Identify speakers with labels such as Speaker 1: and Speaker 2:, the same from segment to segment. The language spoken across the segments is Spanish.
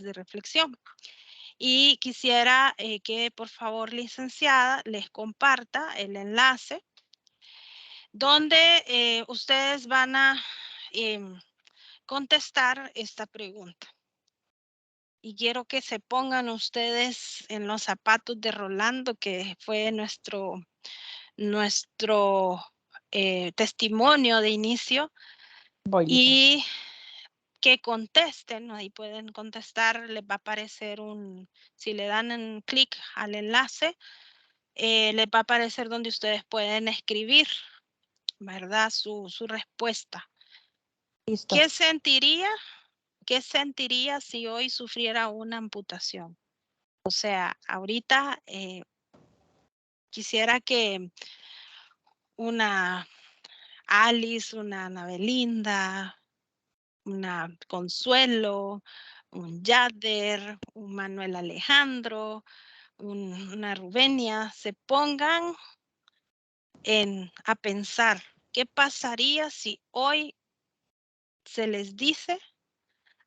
Speaker 1: de reflexión. Y quisiera que por favor, licenciada, les comparta el enlace donde ustedes van a contestar esta pregunta. Y quiero que se pongan ustedes en los zapatos de Rolando, que fue nuestro testimonio de inicio,
Speaker 2: Voy, licenciada.
Speaker 1: y que contesten, ¿no? Ahí pueden contestar, les va a aparecer si le dan un clic al enlace, les va a aparecer donde ustedes pueden escribir, ¿verdad? Su respuesta.
Speaker 2: Listo.
Speaker 1: ¿Qué sentiría si hoy sufriera una amputación? O sea, ahorita quisiera que una Alice, una Ana Belinda, una Consuelo, un Yader, un Manuel Alejandro, una Rubenia, se pongan a pensar qué pasaría si hoy se les dice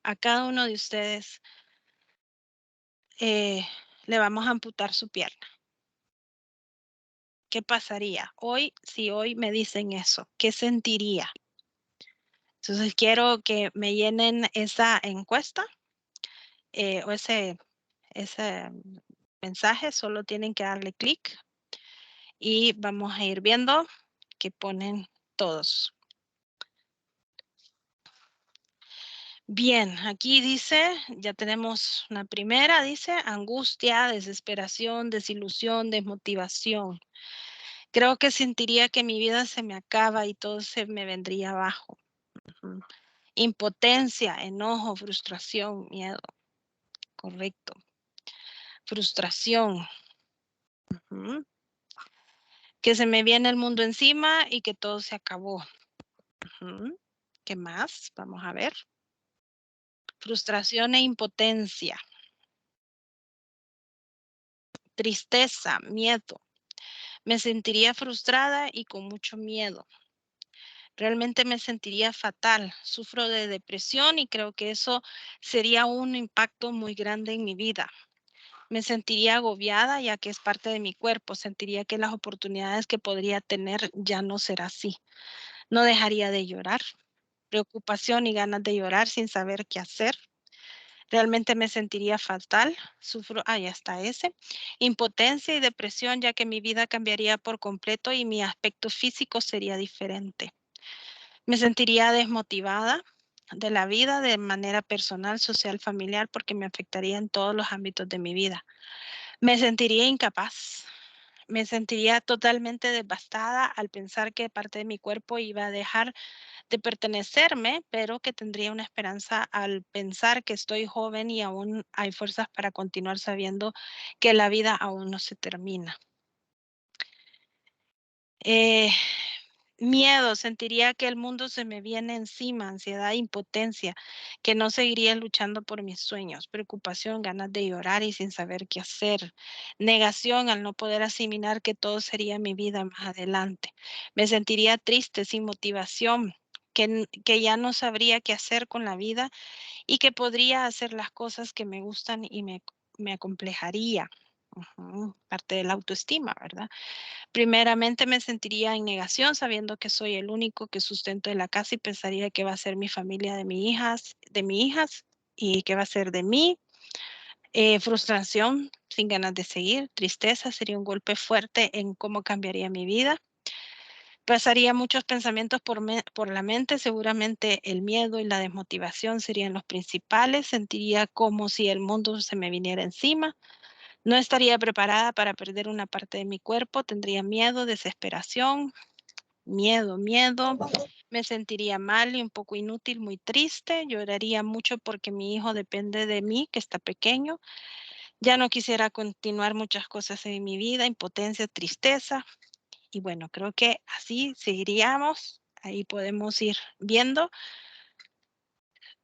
Speaker 1: a cada uno de ustedes, le vamos a amputar su pierna. ¿Qué pasaría hoy si hoy me dicen eso? ¿Qué sentiría? Entonces quiero que me llenen esa encuesta o ese mensaje. Solo tienen que darle clic y vamos a ir viendo que ponen todos. Bien, aquí dice, ya tenemos una primera, dice angustia, desesperación, desilusión, desmotivación. Creo que sentiría que mi vida se me acaba y todo se me vendría abajo. Impotencia, enojo, frustración, miedo. Correcto. Frustración. Que se me viene el mundo encima y que todo se acabó. ¿Qué más? Vamos a ver. Frustración e impotencia. Tristeza, miedo. Me sentiría frustrada y con mucho miedo. Realmente me sentiría fatal. Sufro de depresión y creo que eso sería un impacto muy grande en mi vida. Me sentiría agobiada ya que es parte de mi cuerpo. Sentiría que las oportunidades que podría tener ya no será así. No dejaría de llorar. Preocupación y ganas de llorar sin saber qué hacer. Realmente me sentiría fatal. Sufro, ya está ese. Impotencia y depresión ya que mi vida cambiaría por completo y mi aspecto físico sería diferente. Me sentiría desmotivada de la vida de manera personal, social, familiar, porque me afectaría en todos los ámbitos de mi vida. Me sentiría incapaz. Me sentiría totalmente devastada al pensar que parte de mi cuerpo iba a dejar de pertenecerme, pero que tendría una esperanza al pensar que estoy joven y aún hay fuerzas para continuar sabiendo que la vida aún no se termina. Miedo, sentiría que el mundo se me viene encima, ansiedad, impotencia, que no seguiría luchando por mis sueños, preocupación, ganas de llorar y sin saber qué hacer, negación al no poder asimilar que todo sería mi vida más adelante. Me sentiría triste, sin motivación, que ya no sabría qué hacer con la vida y que podría hacer las cosas que me gustan y me acomplejaría. Parte de la autoestima, ¿verdad? Primeramente me sentiría en negación sabiendo que soy el único que sustento de la casa y pensaría que va a ser mi familia de mis hijas y que va a ser de mí. Frustración, sin ganas de seguir. Tristeza, sería un golpe fuerte en cómo cambiaría mi vida. Pasaría muchos pensamientos por la mente, seguramente el miedo y la desmotivación serían los principales. Sentiría como si el mundo se me viniera encima. No estaría preparada para perder una parte de mi cuerpo, tendría miedo, desesperación, miedo. Me sentiría mal y un poco inútil, muy triste. Lloraría mucho porque mi hijo depende de mí, que está pequeño. Ya no quisiera continuar muchas cosas en mi vida, impotencia, tristeza. Y bueno, creo que así seguiríamos. Ahí podemos ir viendo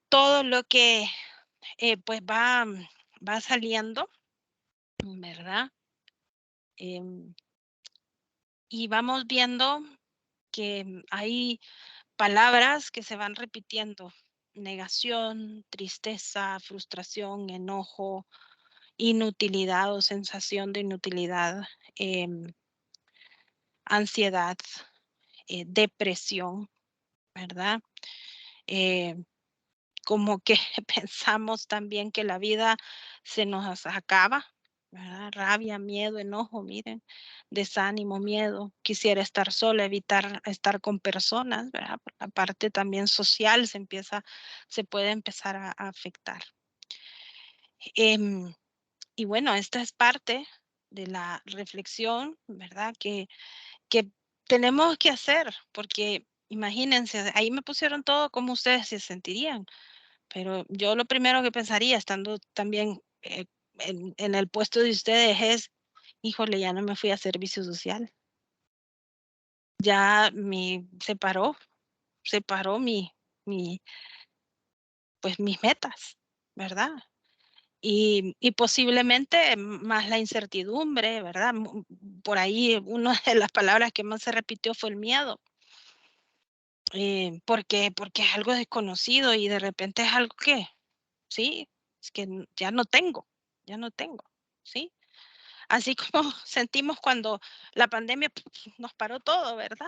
Speaker 1: todo lo que pues va saliendo, ¿verdad? Y vamos viendo que hay palabras que se van repitiendo. negación, tristeza, frustración, enojo, inutilidad o sensación de inutilidad, ansiedad, depresión, ¿verdad? Eh, como que pensamos también que la vida se nos acaba, ¿verdad? Rabia, miedo, enojo, miren, desánimo, miedo, quisiera estar sola, evitar estar con personas, ¿verdad? Por la parte también social se puede empezar a afectar. Em, y bueno, esta es parte de la reflexión, ¿verdad? Que tenemos que hacer, porque imagínense, ahí me pusieron todo como ustedes se sentirían. Pero yo lo primero que pensaría, estando también en el puesto de ustedes, es, híjole, ya no me fui a servicio social. Ya separó pues mis metas, ¿verdad? Y posiblemente más la incertidumbre, ¿verdad? Por ahí una de las palabras que más se repitió fue el miedo. Porque es algo desconocido y de repente es algo que, sí, es que ya no tengo, ¿sí? Así como sentimos cuando la pandemia nos paró todo, ¿verdad?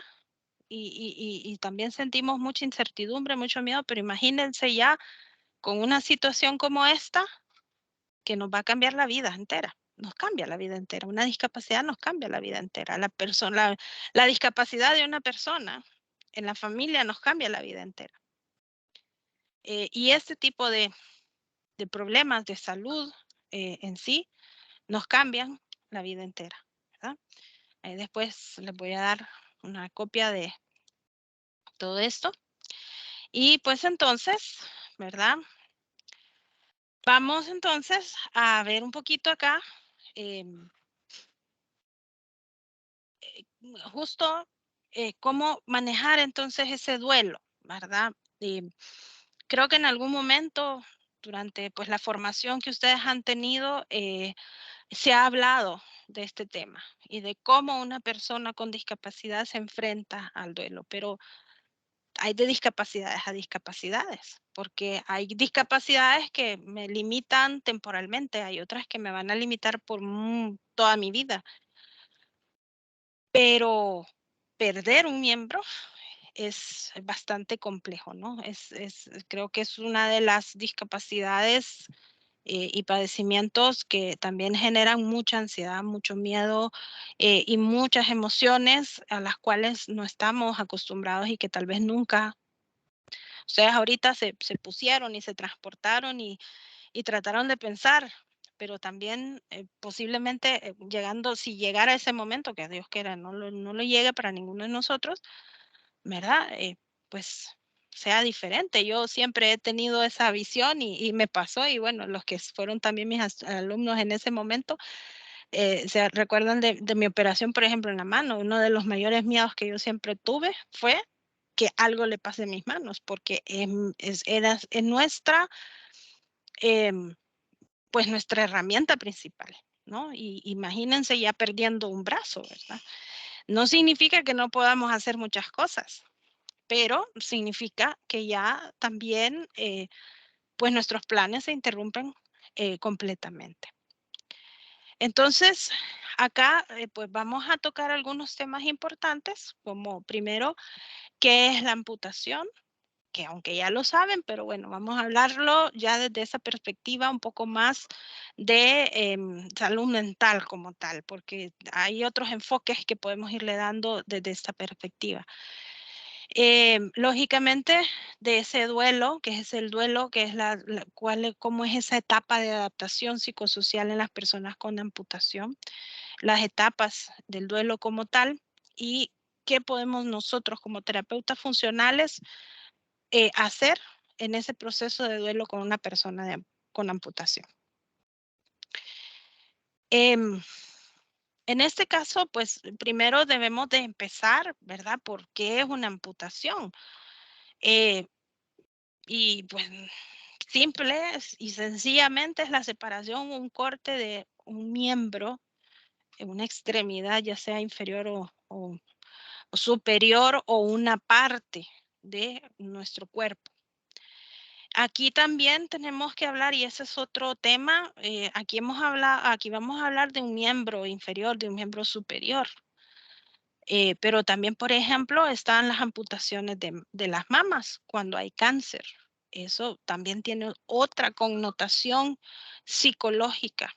Speaker 1: Y también sentimos mucha incertidumbre, mucho miedo, pero imagínense ya con una situación como esta que nos va a cambiar la vida entera. Nos cambia la vida entera. Una discapacidad nos cambia la vida entera. La discapacidad de una persona en la familia nos cambia la vida entera. Y este tipo de problemas de salud en sí nos cambian la vida entera, ¿verdad? Ahí después les voy a dar una copia de todo esto. Y pues entonces, ¿verdad? Vamos entonces a ver un poquito acá, justo cómo manejar entonces ese duelo, ¿verdad? Creo que en algún momento durante pues la formación que ustedes han tenido, se ha hablado de este tema y de cómo una persona con discapacidad se enfrenta al duelo, pero hay de discapacidades a discapacidades, porque hay discapacidades que me limitan temporalmente, hay otras que me van a limitar por toda mi vida, pero perder un miembro es bastante complejo, ¿no? Creo que es una de las discapacidades y padecimientos que también generan mucha ansiedad, mucho miedo y muchas emociones a las cuales no estamos acostumbrados y que tal vez nunca, ustedes ahorita se pusieron y se transportaron y trataron de pensar, pero también posiblemente si llegara ese momento, que Dios quiera, no lo llegue para ninguno de nosotros, ¿verdad? Pues sea diferente. Yo siempre he tenido esa visión y me pasó y bueno, los que fueron también mis alumnos en ese momento, se recuerdan de mi operación, por ejemplo, en la mano. Uno de los mayores miedos que yo siempre tuve fue que algo le pase en mis manos, porque es nuestra, em, pues nuestra herramienta principal, ¿no? Y imagínense ya perdiendo un brazo, ¿verdad? No significa que no podamos hacer muchas cosas, pero significa que ya también, pues nuestros planes se interrumpen completamente. Entonces, acá, pues vamos a tocar algunos temas importantes, como primero, ¿qué es la amputación? Que aunque ya lo saben, pero bueno, vamos a hablarlo ya desde esa perspectiva un poco más de salud mental como tal, porque hay otros enfoques que podemos irle dando desde esta perspectiva. Lógicamente, de ese duelo, que es el duelo, que es cómo es esa etapa de adaptación psicosocial en las personas con amputación, las etapas del duelo como tal y qué podemos nosotros como terapeutas funcionales hacer en ese proceso de duelo con una persona con amputación. Em, en este caso, pues primero debemos de empezar, ¿verdad? ¿Por qué es una amputación? Y pues simple y sencillamente es la separación, un corte de un miembro en una extremidad, ya sea inferior o superior o una parte de nuestro cuerpo. Aquí también tenemos que hablar, y ese es otro tema, aquí vamos a hablar de un miembro inferior, de un miembro superior. Pero también, por ejemplo, están las amputaciones de las mamas cuando hay cáncer. Eso también tiene otra connotación psicológica.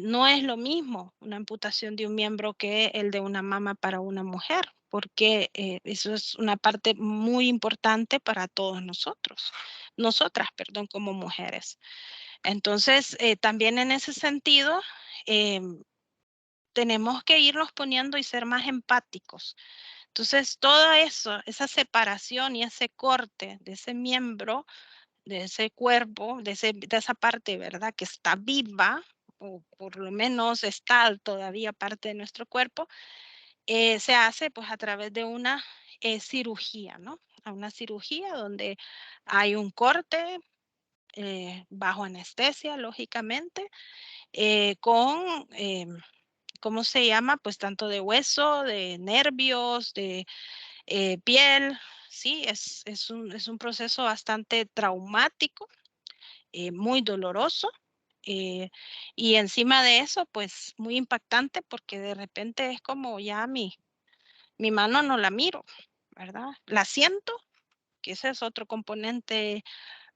Speaker 1: No es lo mismo una amputación de un miembro que el de una mama para una mujer, porque eso es una parte muy importante para todos nosotras, perdón, como mujeres. Entonces, también en ese sentido, tenemos que irnos poniendo y ser más empáticos. Entonces, todo eso, esa separación y ese corte de ese miembro, de ese cuerpo, de esa parte, ¿verdad? Que está viva, o por lo menos está todavía parte de nuestro cuerpo, se hace pues a través de una cirugía, ¿no? A una cirugía donde hay un corte bajo anestesia, lógicamente, con ¿cómo se llama? Pues tanto de hueso, de nervios, de piel. Sí, es un proceso bastante traumático, muy doloroso. eh, y encima de eso, pues muy impactante porque de repente es como ya mi mano no la miro, ¿verdad? La siento, que ese es otro componente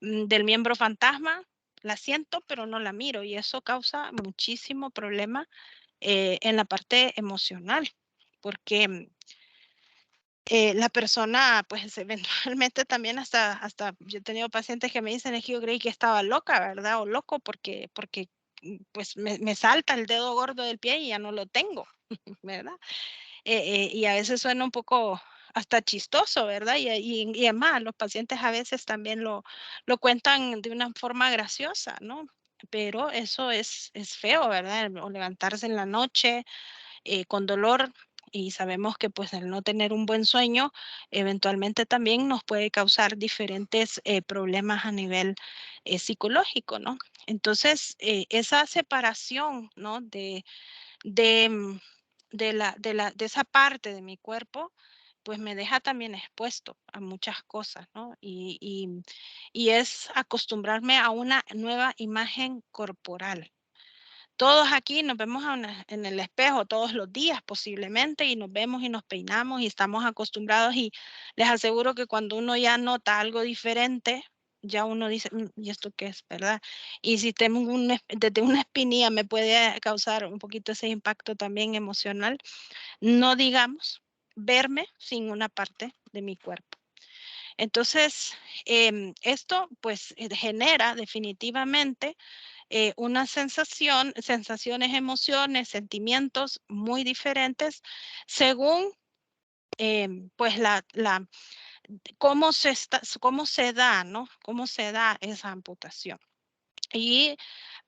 Speaker 1: del miembro fantasma. La siento, pero no la miro y eso causa muchísimo problema en la parte emocional, porque la persona, pues eventualmente también hasta yo he tenido pacientes que me dicen, es que yo creí que estaba loca, ¿verdad? O loco porque pues me salta el dedo gordo del pie y ya no lo tengo, ¿verdad? Y a veces suena un poco hasta chistoso, ¿verdad? Y además, los pacientes a veces también lo cuentan de una forma graciosa, ¿no? Pero eso es feo, ¿verdad? O levantarse en la noche con dolor y sabemos que pues el no tener un buen sueño eventualmente también nos puede causar diferentes problemas a nivel psicológico, ¿no? Entonces, esa separación, ¿no? De, mm, de esa parte de mi cuerpo, pues me deja también expuesto a muchas cosas, ¿no? Y es acostumbrarme a una nueva imagen corporal. Todos aquí nos vemos en el espejo todos los días posiblemente y nos vemos y nos peinamos y estamos acostumbrados y les aseguro que cuando uno ya nota algo diferente, ya uno dice, ¿y esto qué es, verdad? Y si tengo desde una espinilla me puede causar un poquito ese impacto también emocional, no digamos verme sin una parte de mi cuerpo. Entonces, esto pues genera definitivamente una sensaciones, emociones, sentimientos muy diferentes según pues cómo se da, ¿no? Cómo se da esa amputación. Y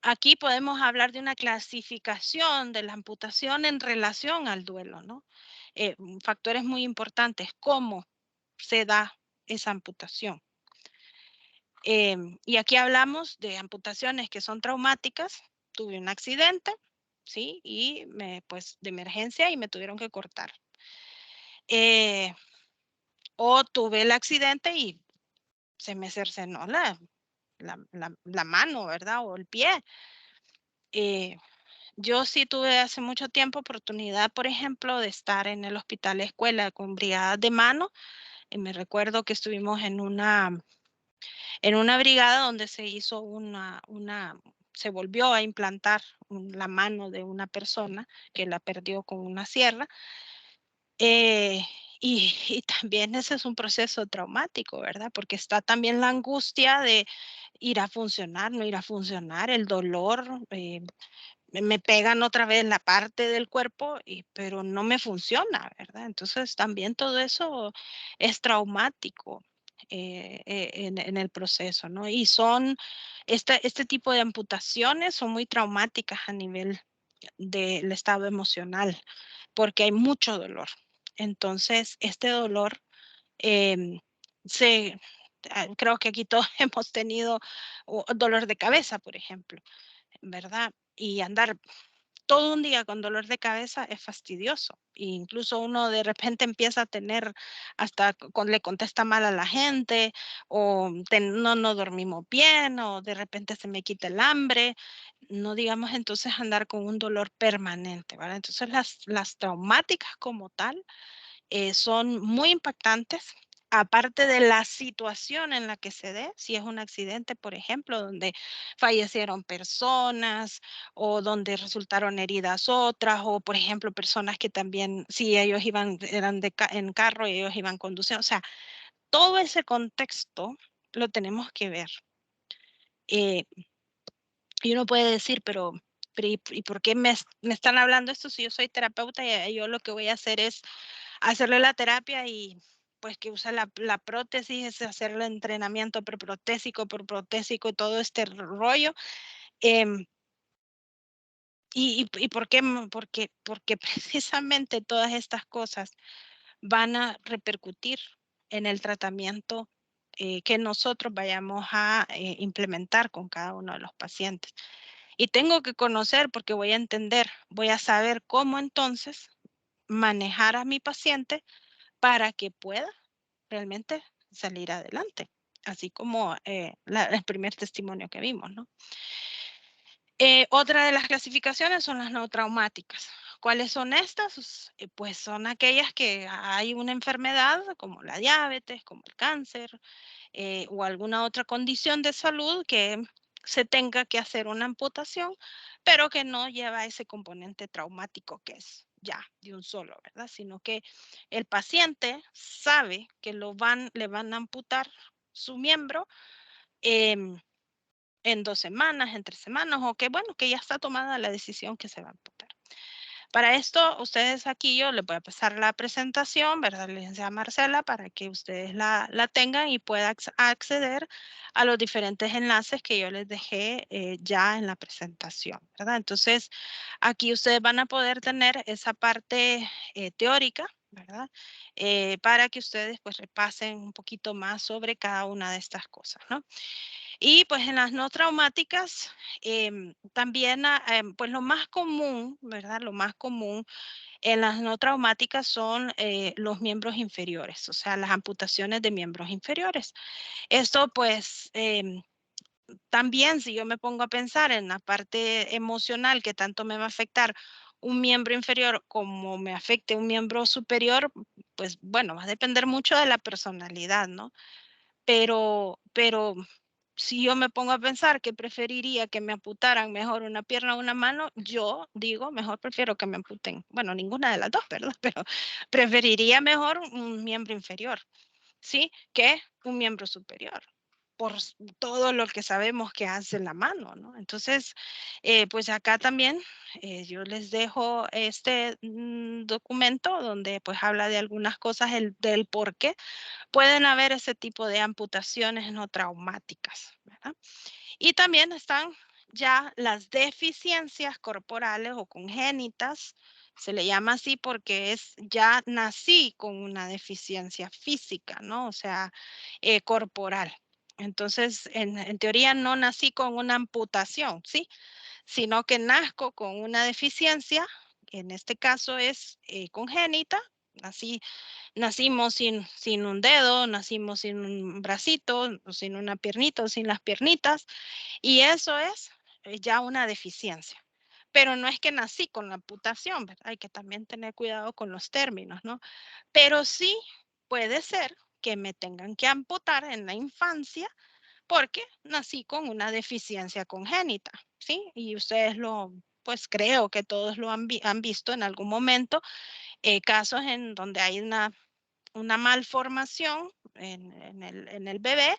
Speaker 1: aquí podemos hablar de una clasificación de la amputación en relación al duelo, ¿no? Factores muy importantes, cómo se da esa amputación. Y aquí hablamos de amputaciones que son traumáticas. Tuve un accidente, ¿sí? Y pues de emergencia y me tuvieron que cortar. O tuve el accidente y se me cercenó la mano, ¿verdad? O el pie. Yo sí tuve hace mucho tiempo oportunidad, por ejemplo, de estar en el hospital escuela con brigadas de mano. Y me recuerdo que estuvimos en una brigada donde se hizo se volvió a implantar la mano de una persona que la perdió con una sierra. Y también ese es un proceso traumático, ¿verdad? Porque está también la angustia de ir a funcionar, no ir a funcionar, el dolor, me pegan otra vez la parte del cuerpo, pero no me funciona, ¿verdad? Entonces también todo eso es traumático en el proceso, ¿no? Y este tipo de amputaciones son muy traumáticas a nivel del estado emocional, porque hay mucho dolor. Entonces, este dolor em, se, creo que aquí todos hemos tenido dolor de cabeza, por ejemplo, ¿verdad? Y andar todo un día con dolor de cabeza es fastidioso. E incluso uno de repente empieza a tener, hasta le contesta mal a la gente, o no dormimos bien, o de repente se me quita el hambre. No digamos entonces andar con un dolor permanente, ¿verdad? Entonces las traumáticas como tal son muy impactantes. Aparte de la situación en la que se dé, si es un accidente, por ejemplo, donde fallecieron personas o donde resultaron heridas otras, o por ejemplo, personas que también, si ellos eran en carro y ellos iban conduciendo, o sea, todo ese contexto lo tenemos que ver. Eh, y uno puede decir, pero ¿y por qué me están hablando esto si yo soy terapeuta y yo lo que voy a hacer es hacerle la terapia y pues que usa la prótesis, es hacer el entrenamiento preprotésico, por protésico y todo este rollo? Em, ¿Y por qué? Porque precisamente todas estas cosas van a repercutir en el tratamiento que nosotros vayamos a implementar con cada uno de los pacientes. Y tengo que conocer porque voy a entender, voy a saber cómo entonces manejar a mi paciente para que pueda realmente salir adelante, así como el primer testimonio que vimos, ¿no? Otra de las clasificaciones son las no traumáticas. ¿Cuáles son estas? Pues son aquellas que hay una enfermedad como la diabetes, como el cáncer, o alguna otra condición de salud que se tenga que hacer una amputación, pero que no lleva ese componente traumático que es ya de un solo, ¿verdad? Sino que el paciente sabe que le van a amputar su miembro em, en 2 semanas, en 3 semanas, o que bueno, que ya está tomada la decisión que se va a amputar. Para esto, ustedes aquí yo les voy a pasar la presentación, ¿verdad? Licenciada Marcela, para que ustedes la tengan y puedan acceder a los diferentes enlaces que yo les dejé ya en la presentación, ¿verdad? Entonces, aquí ustedes van a poder tener esa parte teórica, ¿verdad? Para que ustedes pues repasen un poquito más sobre cada una de estas cosas, ¿no? Y pues en las no traumáticas, también, pues lo más común, ¿verdad? Lo más común en las no traumáticas son los miembros inferiores, o sea, las amputaciones de miembros inferiores. Esto pues también si yo me pongo a pensar en la parte emocional que tanto me va a afectar un miembro inferior como me afecte un miembro superior, pues bueno, va a depender mucho de la personalidad, ¿no? Pero si yo me pongo a pensar que preferiría que me amputaran mejor una pierna o una mano, yo digo, mejor prefiero que me amputen, bueno, ninguna de las dos, ¿verdad? Pero preferiría mejor un miembro inferior, ¿sí? Que un miembro superior, por todo lo que sabemos que hace la mano, ¿no? Entonces, pues acá también yo les dejo este documento donde pues habla de algunas cosas del por qué pueden haber ese tipo de amputaciones no traumáticas, ¿verdad? Y también están ya las deficiencias corporales o congénitas, se le llama así porque ya nací con una deficiencia física, ¿no? O sea, corporal. Entonces, en teoría no nací con una amputación, ¿sí? Sino que nazco con una deficiencia, que en este caso es congénita, así nacimos sin un dedo, nacimos sin un bracito, o sin una piernita o sin las piernitas, y eso es ya una deficiencia. Pero no es que nací con la amputación, ¿verdad? Hay que también tener cuidado con los términos, ¿no? Pero sí puede ser que me tengan que amputar en la infancia porque nací con una deficiencia congénita, ¿sí? Y ustedes pues creo que todos lo han visto en algún momento, casos en donde hay una malformación en el bebé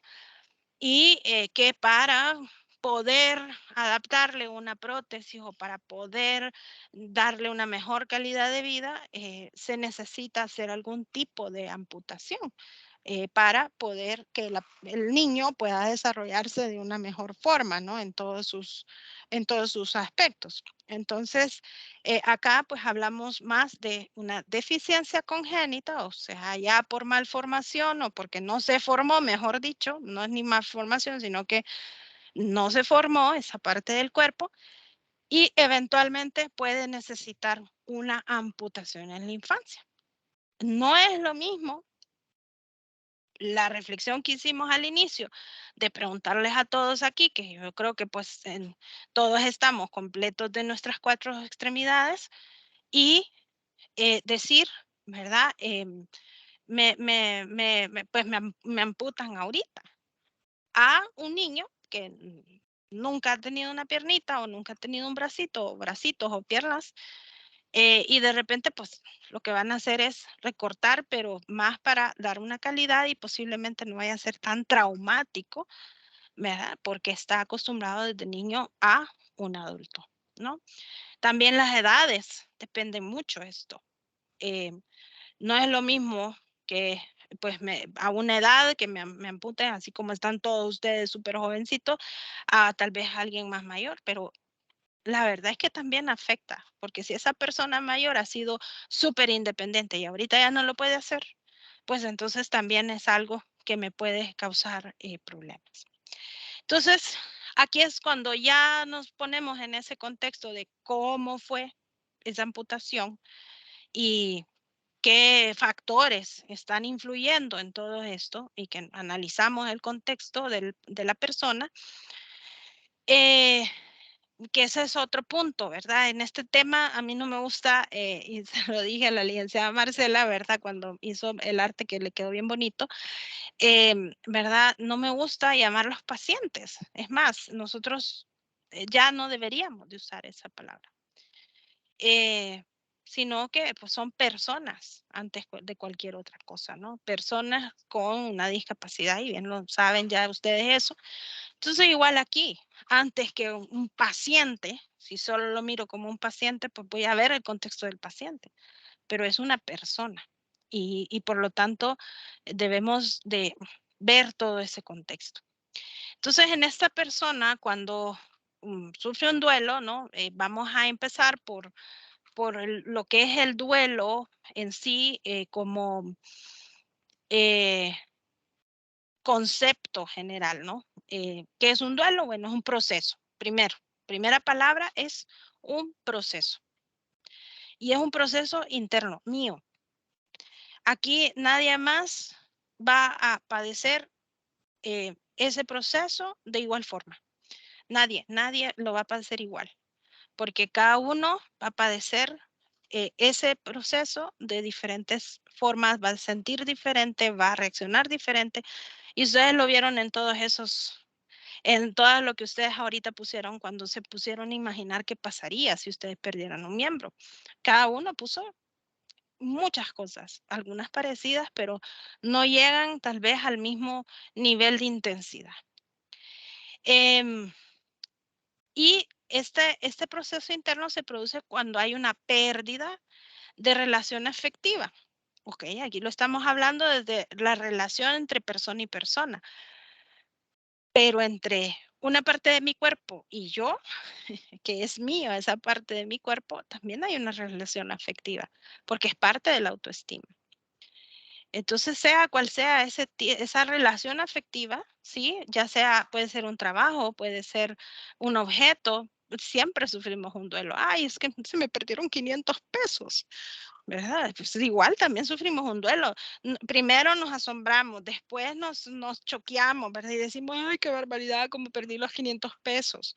Speaker 1: y que para poder adaptarle una prótesis o para poder darle una mejor calidad de vida, se necesita hacer algún tipo de amputación para poder que el niño pueda desarrollarse de una mejor forma, ¿no? En todos sus aspectos. Entonces, acá pues hablamos más de una deficiencia congénita, o sea, ya por malformación o porque no se formó, mejor dicho, no es ni malformación, sino que no se formó esa parte del cuerpo y eventualmente puede necesitar una amputación en la infancia. No es lo mismo la reflexión que hicimos al inicio de preguntarles a todos aquí, que yo creo que pues todos estamos completos de nuestras 4 extremidades, y decir, ¿verdad? Pues me amputan ahorita. A un niño que nunca ha tenido una piernita o nunca ha tenido un bracito o bracitos o piernas, y de repente pues lo que van a hacer es recortar, pero más para dar una calidad y posiblemente no vaya a ser tan traumático, ¿verdad? Porque está acostumbrado desde niño a un adulto, ¿no? También las edades, depende mucho esto. Eh, no es lo mismo que pues a una edad que me amputen, así como están todos ustedes súper jovencitos, a tal vez alguien más mayor, pero la verdad es que también afecta, porque si esa persona mayor ha sido súper independiente y ahorita ya no lo puede hacer, pues entonces también es algo que me puede causar problemas. Entonces, aquí es cuando ya nos ponemos en ese contexto de cómo fue esa amputación y qué factores están influyendo en todo esto y que analizamos el contexto de la persona, que ese es otro punto, ¿verdad? En este tema a mí no me gusta, y se lo dije a la licenciada Marcela, ¿verdad? Cuando hizo el arte que le quedó bien bonito, ¿verdad? No me gusta llamarlos pacientes. Es más, nosotros ya no deberíamos de usar esa palabra. Sino que pues, son personas antes de cualquier otra cosa, ¿no? Personas con una discapacidad, y bien lo saben ya ustedes eso. Entonces, igual aquí, antes que un paciente, si solo lo miro como un paciente, pues voy a ver el contexto del paciente, pero es una persona y por lo tanto debemos de ver todo ese contexto. Entonces, en esta persona, cuando sufre un duelo, ¿no? Vamos a empezar por lo que es el duelo en sí como concepto general, ¿no? ¿Qué es un duelo? Bueno, es un proceso. Primera palabra es un proceso. Y es un proceso interno, mío. Aquí nadie más va a padecer ese proceso de igual forma. Nadie lo va a padecer igual, porque cada uno va a padecer ese proceso de diferentes formas, va a sentir diferente, va a reaccionar diferente. Y ustedes lo vieron en todos esos, en todo lo que ustedes ahorita pusieron cuando se pusieron a imaginar qué pasaría si ustedes perdieran un miembro. Cada uno puso muchas cosas, algunas parecidas, pero no llegan tal vez al mismo nivel de intensidad. Y este proceso interno se produce cuando hay una pérdida de relación afectiva. Ok, aquí lo estamos hablando desde la relación entre persona y persona, pero entre una parte de mi cuerpo y yo, que es mío, esa parte de mi cuerpo, también hay una relación afectiva, porque es parte de la autoestima. Entonces, sea cual sea esa relación afectiva, ¿sí? Ya sea, puede ser un trabajo, puede ser un objeto, siempre sufrimos un duelo. Ay, es que se me perdieron 500 pesos. ¿Verdad? Pues igual también sufrimos un duelo. Primero nos asombramos, después nos choqueamos, ¿verdad? Y decimos, ay, qué barbaridad, como perdí los 500 pesos,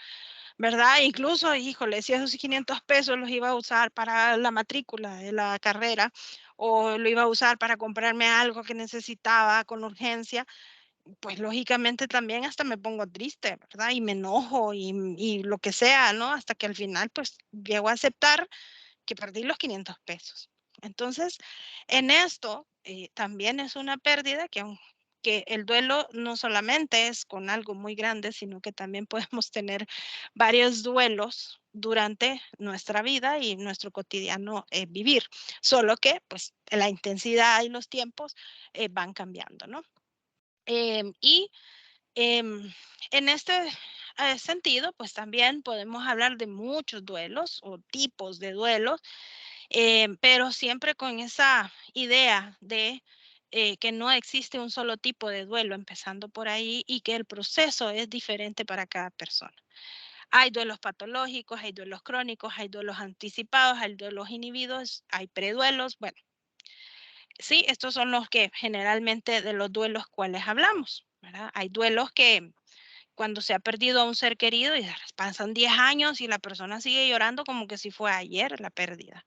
Speaker 1: ¿verdad? Incluso, híjole, si esos 500 pesos los iba a usar para la matrícula de la carrera o lo iba a usar para comprarme algo que necesitaba con urgencia, pues lógicamente también hasta me pongo triste, ¿verdad? Y me enojo y lo que sea, ¿no? Hasta que al final pues llego a aceptar que perdí los 500 pesos. Entonces, en esto también es una pérdida que el duelo no solamente es con algo muy grande, sino que también podemos tener varios duelos durante nuestra vida y nuestro cotidiano vivir, solo que pues la intensidad y los tiempos van cambiando, ¿no? Y en este sentido, pues también podemos hablar de muchos duelos o tipos de duelos, pero siempre con esa idea de que no existe un solo tipo de duelo, empezando por ahí, y que el proceso es diferente para cada persona. Hay duelos patológicos, hay duelos crónicos, hay duelos anticipados, hay duelos inhibidos, hay preduelos. Bueno, sí, estos son los que generalmente de los duelos cuales hablamos, ¿verdad? Hay duelos que cuando se ha perdido a un ser querido y pasan 10 años y la persona sigue llorando como que si fue ayer la pérdida.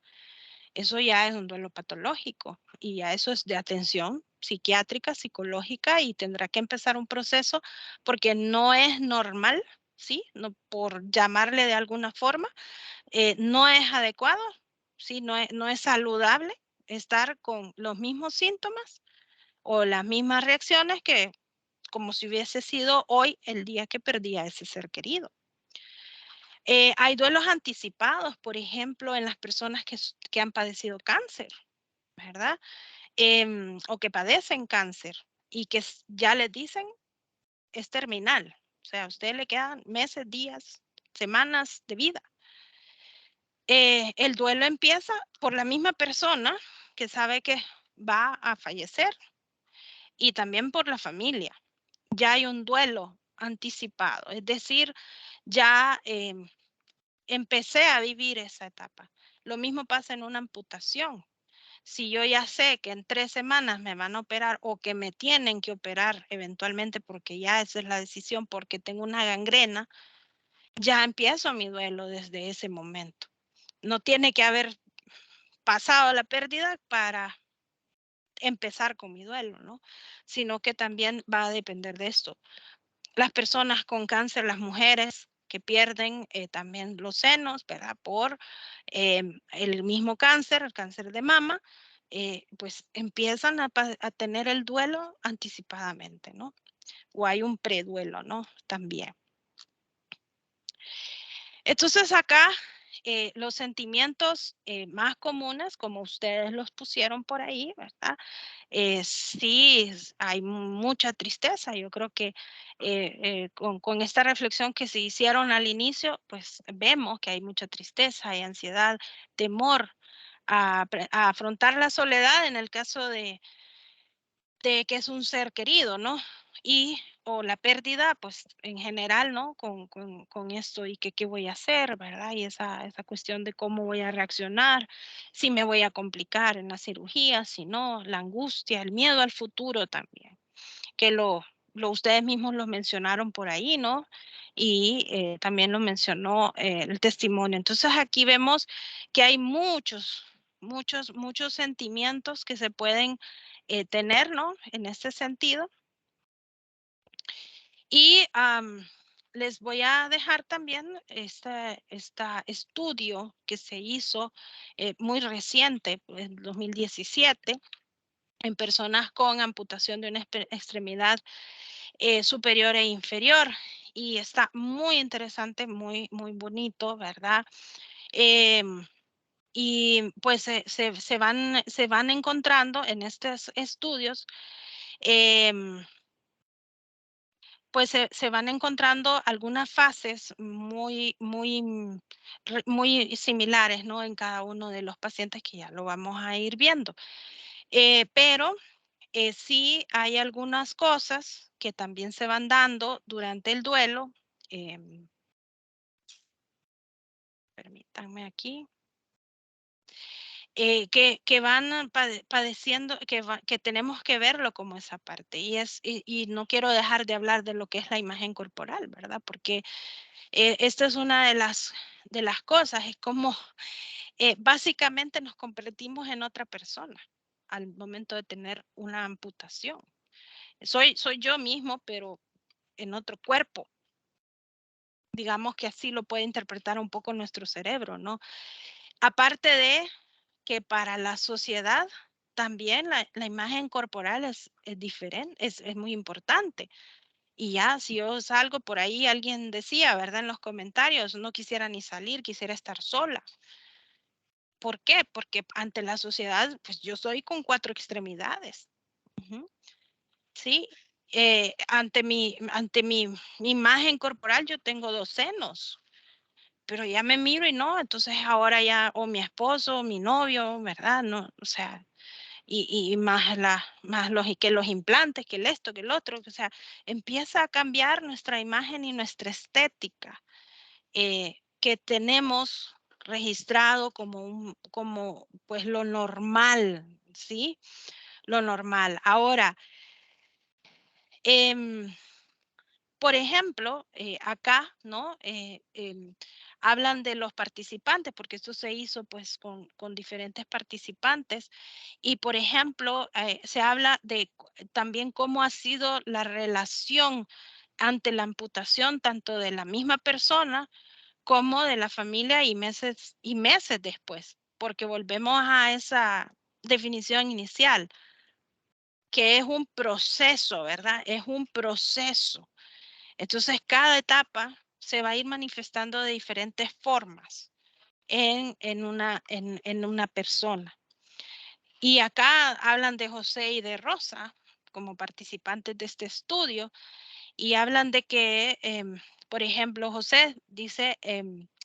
Speaker 1: Eso ya es un duelo patológico y ya eso es de atención psiquiátrica, psicológica y tendrá que empezar un proceso porque no es normal, ¿sí? No, por llamarle de alguna forma, no es adecuado, ¿sí? No es saludable estar con los mismos síntomas o las mismas reacciones que como si hubiese sido hoy el día que perdí a ese ser querido. Hay duelos anticipados, por ejemplo, en las personas que han padecido cáncer, ¿verdad? O que padecen cáncer y que ya les dicen es terminal. O sea, a usted le quedan meses, días, semanas de vida. El duelo empieza por la misma persona que sabe que va a fallecer y también por la familia. Ya hay un duelo anticipado, es decir, ya empecé a vivir esa etapa. Lo mismo pasa en una amputación. Si yo ya sé que en 3 semanas me van a operar o que me tienen que operar eventualmente porque ya esa es la decisión, porque tengo una gangrena, ya empiezo mi duelo desde ese momento. No tiene que haber pasado la pérdida para empezar con mi duelo, ¿no? Sino que también va a depender de esto. Las personas con cáncer, las mujeres que pierden también los senos, ¿verdad? Por el mismo cáncer, el cáncer de mama, pues empiezan a tener el duelo anticipadamente, ¿no? O hay un preduelo, ¿no? También. Entonces acá los sentimientos más comunes, como ustedes los pusieron por ahí, ¿verdad? Sí, hay mucha tristeza. Yo creo que con esta reflexión que se hicieron al inicio, pues vemos que hay mucha tristeza, hay ansiedad, temor a afrontar la soledad en el caso de que es un ser querido, ¿no? Y o la pérdida, pues en general, ¿no? Con esto y que qué voy a hacer, ¿verdad? Y esa cuestión de cómo voy a reaccionar, si me voy a complicar en la cirugía, si no, la angustia, el miedo al futuro también, que lo ustedes mismos lo mencionaron por ahí, ¿no? Y también lo mencionó el testimonio. Entonces aquí vemos que hay muchos sentimientos que se pueden tener, ¿no? En este sentido. Y les voy a dejar también este estudio que se hizo muy reciente, en 2017, en personas con amputación de una extremidad superior e inferior. Y está muy interesante, muy bonito, ¿verdad? Y pues se van encontrando en estos estudios, pues se van encontrando algunas fases muy similares, ¿no? En cada uno de los pacientes que ya lo vamos a ir viendo. Pero sí hay algunas cosas que también se van dando durante el duelo. Permítanme aquí. Que van padeciendo, que tenemos que verlo como esa parte. Y no quiero dejar de hablar de lo que es la imagen corporal, ¿verdad? Porque esta es una de las cosas, es como básicamente nos convertimos en otra persona al momento de tener una amputación. Soy yo mismo, pero en otro cuerpo. Digamos que así lo puede interpretar un poco nuestro cerebro, ¿no? Aparte de que para la sociedad también la imagen corporal es diferente, es muy importante. Y ya, si yo salgo por ahí, alguien decía, ¿verdad? En los comentarios, no quisiera ni salir, quisiera estar sola. ¿Por qué? Porque ante la sociedad, pues yo soy con 4 extremidades. Ujú. Sí, ante mi imagen corporal yo tengo 2 senos, pero ya me miro y no, entonces ahora ya, o mi esposo, o mi novio, ¿verdad? No, o sea, y más que los implantes, que el esto, que el otro, o sea, empieza a cambiar nuestra imagen y nuestra estética. que tenemos registrado como pues lo normal, ¿sí? Lo normal. Ahora, por ejemplo, acá, ¿no? Hablan de los participantes, porque esto se hizo pues con diferentes participantes. Y, por ejemplo, se habla de también cómo ha sido la relación ante la amputación, tanto de la misma persona como de la familia y meses después, porque volvemos a esa definición inicial, que es un proceso, ¿verdad? Es un proceso. Entonces, cada etapa se va a ir manifestando de diferentes formas en una persona. Y acá hablan de José y de Rosa como participantes de este estudio y hablan de que, por ejemplo, José dice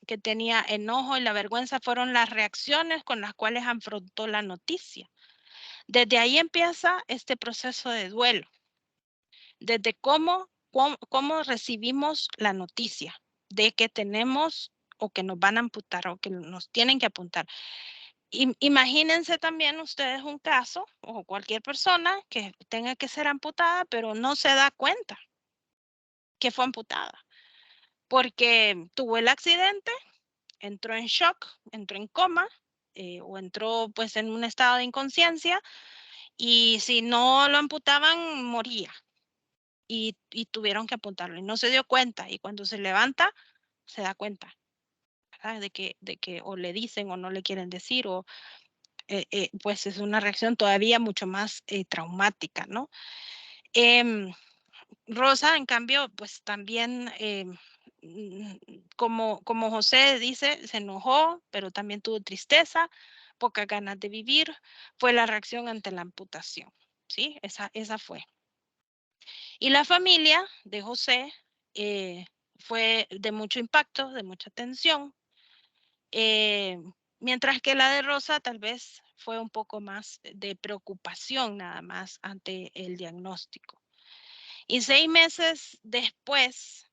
Speaker 1: que tenía enojo y la vergüenza fueron las reacciones con las cuales afrontó la noticia. Desde ahí empieza este proceso de duelo, desde cómo recibimos la noticia de que tenemos o que nos van a amputar o que nos tienen que apuntar. Imagínense también ustedes un caso o cualquier persona que tenga que ser amputada, pero no se da cuenta que fue amputada, porque tuvo el accidente, entró en shock, entró en coma o entró pues en un estado de inconsciencia y si no lo amputaban moría y tuvieron que apuntarlo y no se dio cuenta y cuando se levanta se da cuenta, ¿verdad? De que o le dicen o no le quieren decir o pues es una reacción todavía mucho más traumática, ¿no? Em, Rosa, en cambio, pues también, como José dice, se enojó, pero también tuvo tristeza, pocas ganas de vivir, fue la reacción ante la amputación, ¿sí? Esa fue. Y la familia de José fue de mucho impacto, de mucha tensión, eh, mientras que la de Rosa tal vez fue un poco más de preocupación nada más ante el diagnóstico. Y 6 meses después,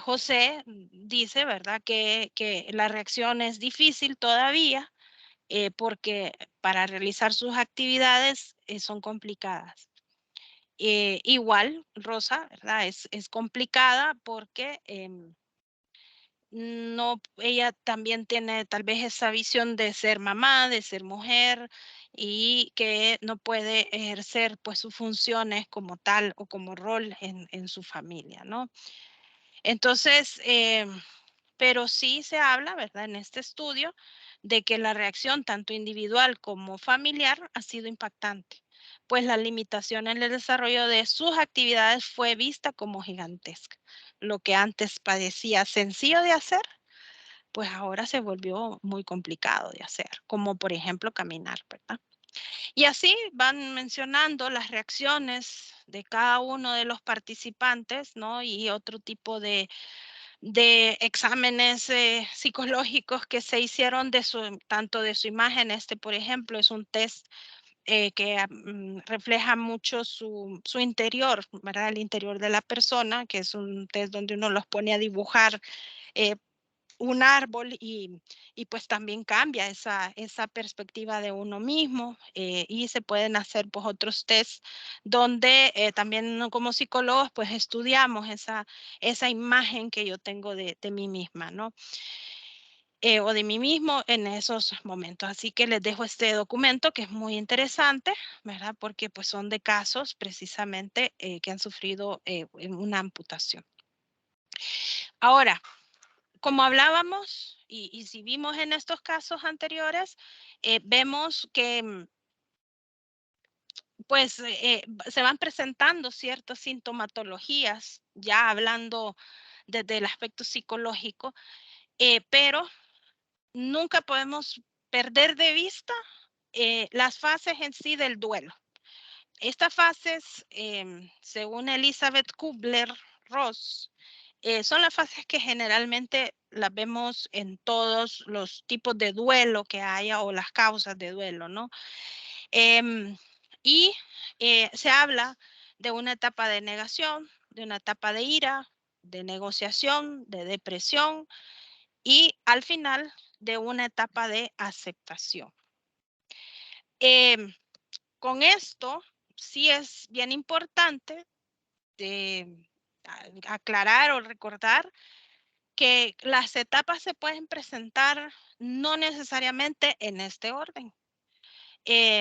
Speaker 1: José dice, ¿verdad?, que la reacción es difícil todavía porque para realizar sus actividades son complicadas. Igual, Rosa, ¿verdad? Es complicada porque no, ella también tiene tal vez esa visión de ser mamá, de ser mujer y que no puede ejercer pues sus funciones como tal o como rol en su familia, ¿no? Entonces, pero sí se habla, ¿verdad? En este estudio de que la reacción tanto individual como familiar ha sido impactante, pues la limitación en el desarrollo de sus actividades fue vista como gigantesca. Lo que antes parecía sencillo de hacer, pues ahora se volvió muy complicado de hacer, como por ejemplo caminar, ¿verdad? Y así van mencionando las reacciones de cada uno de los participantes, ¿no? Y otro tipo de exámenes psicológicos que se hicieron tanto de su imagen. Este, por ejemplo, es un test que refleja mucho su interior, ¿verdad? El interior de la persona, que es un test donde uno los pone a dibujar eh, un árbol y pues también cambia esa perspectiva de uno mismo y se pueden hacer pues otros tests donde también como psicólogos pues estudiamos esa imagen que yo tengo de mí misma, ¿no? O de mí mismo en esos momentos. Así que les dejo este documento que es muy interesante, ¿verdad? Porque pues son de casos precisamente que han sufrido una amputación. Ahora, como hablábamos y si vimos en estos casos anteriores, vemos que pues se van presentando ciertas sintomatologías, ya hablando desde el aspecto psicológico, pero nunca podemos perder de vista las fases en sí del duelo. Estas fases, según Elizabeth Kubler-Ross, son las fases que generalmente las vemos en todos los tipos de duelo que haya o las causas de duelo, ¿no? Em, y se habla de una etapa de negación, de una etapa de ira, de negociación, de depresión y al final de una etapa de aceptación. Con esto sí es bien importante aclarar o recordar que las etapas se pueden presentar no necesariamente en este orden.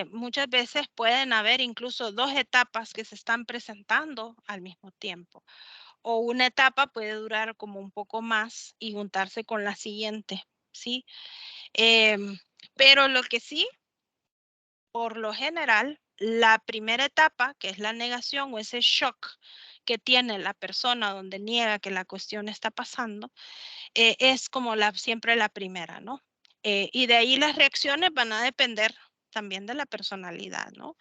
Speaker 1: Muchas veces pueden haber incluso 2 etapas que se están presentando al mismo tiempo. O una etapa puede durar como un poco más y juntarse con la siguiente, ¿sí? Pero lo que sí, por lo general, la primera etapa, que es la negación o ese shock que tiene la persona donde niega que la cuestión está pasando, es como siempre la primera, ¿no? Y de ahí las reacciones van a depender también de la personalidad, ¿no?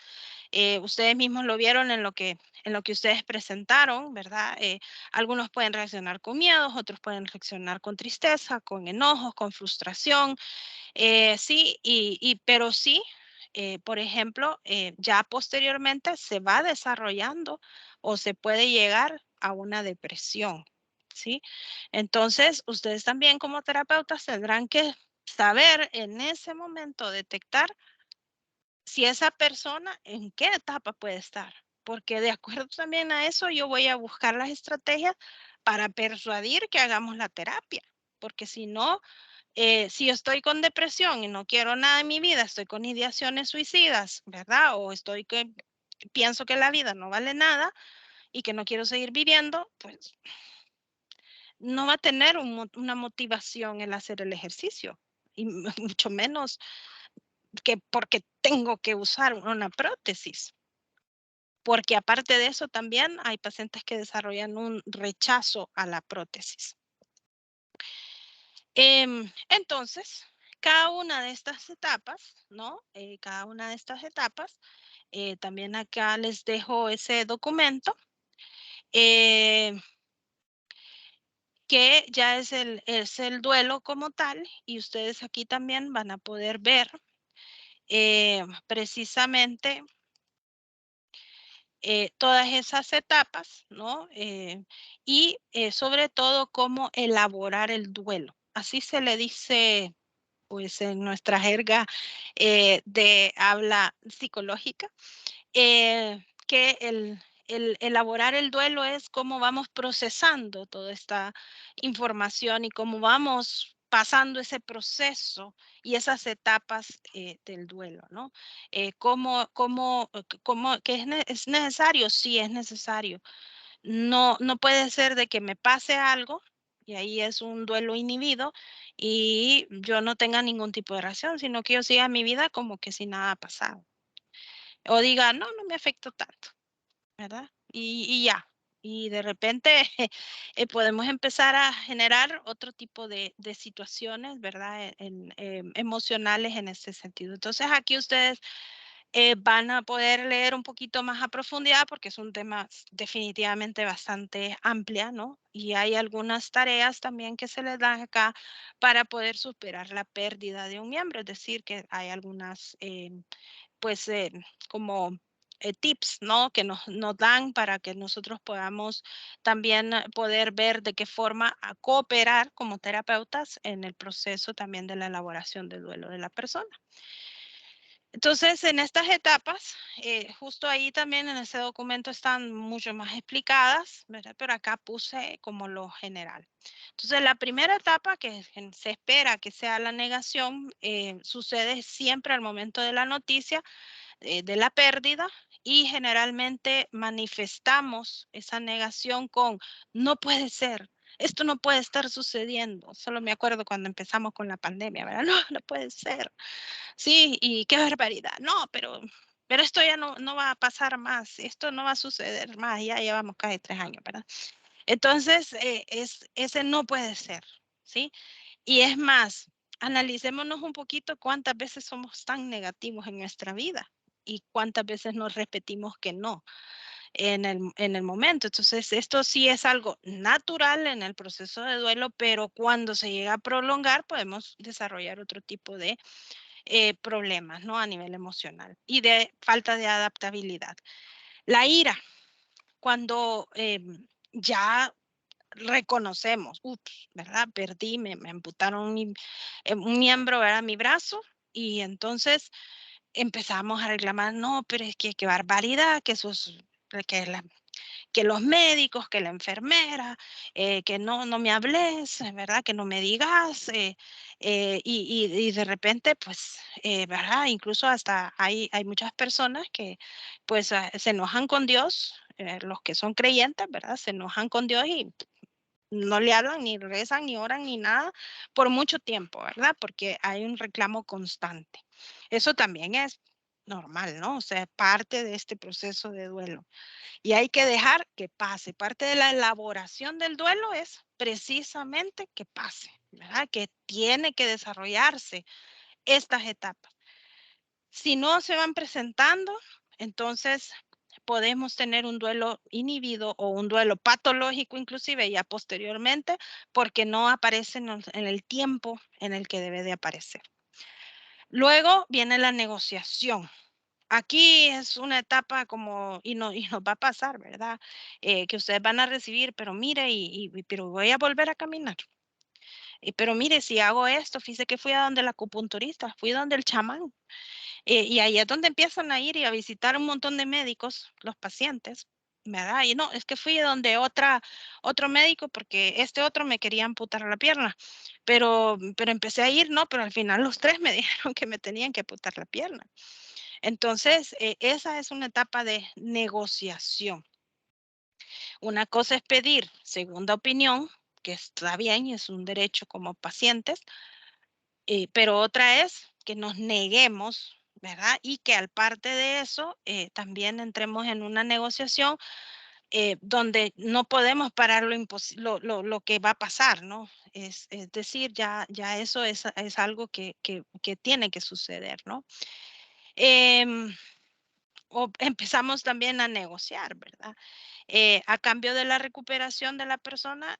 Speaker 1: Ustedes mismos lo vieron en lo que ustedes presentaron, ¿verdad? Algunos pueden reaccionar con miedos, otros pueden reaccionar con tristeza, con enojos, con frustración, sí, pero sí, por ejemplo, ya posteriormente se va desarrollando o se puede llegar a una depresión, ¿sí? Entonces, ustedes también como terapeutas tendrán que saber en ese momento detectar si esa persona en qué etapa puede estar, porque de acuerdo también a eso yo voy a buscar las estrategias para persuadir que hagamos la terapia, porque si no, si yo estoy con depresión y no quiero nada en mi vida, estoy con ideaciones suicidas, ¿verdad? O estoy que pienso que la vida no vale nada y que no quiero seguir viviendo, pues no va a tener una motivación el hacer el ejercicio y mucho menos que porque tengo que usar una prótesis. Porque aparte de eso también hay pacientes que desarrollan un rechazo a la prótesis. Entonces, cada una de estas etapas, ¿no? Cada una de estas etapas, también acá les dejo ese documento, que ya es el duelo como tal, y ustedes aquí también van a poder ver precisamente todas esas etapas, ¿no? Y sobre todo cómo elaborar el duelo. Así se le dice, pues, en nuestra jerga de habla psicológica, que el elaborar el duelo es cómo vamos procesando toda esta información y cómo vamos pasando ese proceso y esas etapas del duelo, ¿no? Que es necesario, sí es necesario. No puede ser de que me pase algo y ahí es un duelo inhibido y yo no tenga ningún tipo de reacción, sino que yo siga mi vida como que si nada ha pasado. O diga, no, no me afectó tanto, ¿verdad? Y ya. Y de repente podemos empezar a generar otro tipo de situaciones, ¿verdad? Emocionales en ese sentido. Entonces aquí ustedes van a poder leer un poquito más a profundidad porque es un tema definitivamente bastante amplia, ¿no? Y hay algunas tareas también que se les dan acá para poder superar la pérdida de un miembro, es decir, que hay algunas pues como tips, ¿no? Que nos dan para que nosotros podamos también poder ver de qué forma cooperar como terapeutas en el proceso también de la elaboración del duelo de la persona. Entonces, en estas etapas, justo ahí también en ese documento están mucho más explicadas, ¿verdad? Pero acá puse como lo general. Entonces, la primera etapa que se espera que sea la negación, sucede siempre al momento de la noticia de la pérdida y generalmente manifestamos esa negación con no puede ser, esto no puede estar sucediendo. Solo me acuerdo cuando empezamos con la pandemia, ¿verdad? No, no puede ser. Sí, y qué barbaridad. No, pero esto ya no va a pasar más, esto no va a suceder más, ya llevamos casi 3 años, ¿verdad? Entonces, ese no puede ser, ¿sí? Y es más, analicémonos un poquito cuántas veces somos tan negativos en nuestra vida y cuántas veces nos repetimos que no en el momento. Entonces, esto sí es algo natural en el proceso de duelo, pero cuando se llega a prolongar, podemos desarrollar otro tipo de problemas, ¿no? A nivel emocional y de falta de adaptabilidad. La ira, cuando ya reconocemos, ups, ¿verdad? Perdí, me amputaron un miembro, ¿verdad? Mi brazo, y entonces empezamos a reclamar, no, pero es que qué barbaridad, que esos, que la que los médicos, que la enfermera, que no me hables, ¿verdad? Que no me digas. Y de repente, pues, ¿verdad? Incluso hasta hay muchas personas que pues se enojan con Dios, los que son creyentes, ¿verdad? Se enojan con Dios y no le hablan, ni rezan, ni oran, ni nada por mucho tiempo, ¿verdad? Porque hay un reclamo constante. Eso también es normal, ¿no? O sea, parte de este proceso de duelo. Y hay que dejar que pase. Parte de la elaboración del duelo es precisamente que pase, ¿verdad? Que tiene que desarrollarse estas etapas. Si no se van presentando, entonces podemos tener un duelo inhibido o un duelo patológico inclusive ya posteriormente porque no aparece en el tiempo en el que debe de aparecer. Luego viene la negociación. Aquí es una etapa como, y nos va a pasar, ¿verdad? Que ustedes van a recibir, pero mire, pero voy a volver a caminar. Pero mire, si hago esto, fíjese que fui a donde el acupunturista, fui donde el chamán. Y ahí es donde empiezan a ir y a visitar un montón de médicos, los pacientes, ¿verdad? Y no, es que fui a donde otro médico porque este otro me quería amputar la pierna, pero empecé a ir, no, pero al final los tres me dijeron que me tenían que amputar la pierna. Entonces, esa es una etapa de negociación. Una cosa es pedir segunda opinión, que está bien, es un derecho como pacientes, pero otra es que nos neguemos, ¿verdad? Y que al parte de eso también entremos en una negociación donde no podemos parar lo que va a pasar, ¿no? Es decir, ya eso es algo que tiene que suceder, ¿no? Em, o empezamos también a negociar, ¿verdad? A cambio de la recuperación de la persona,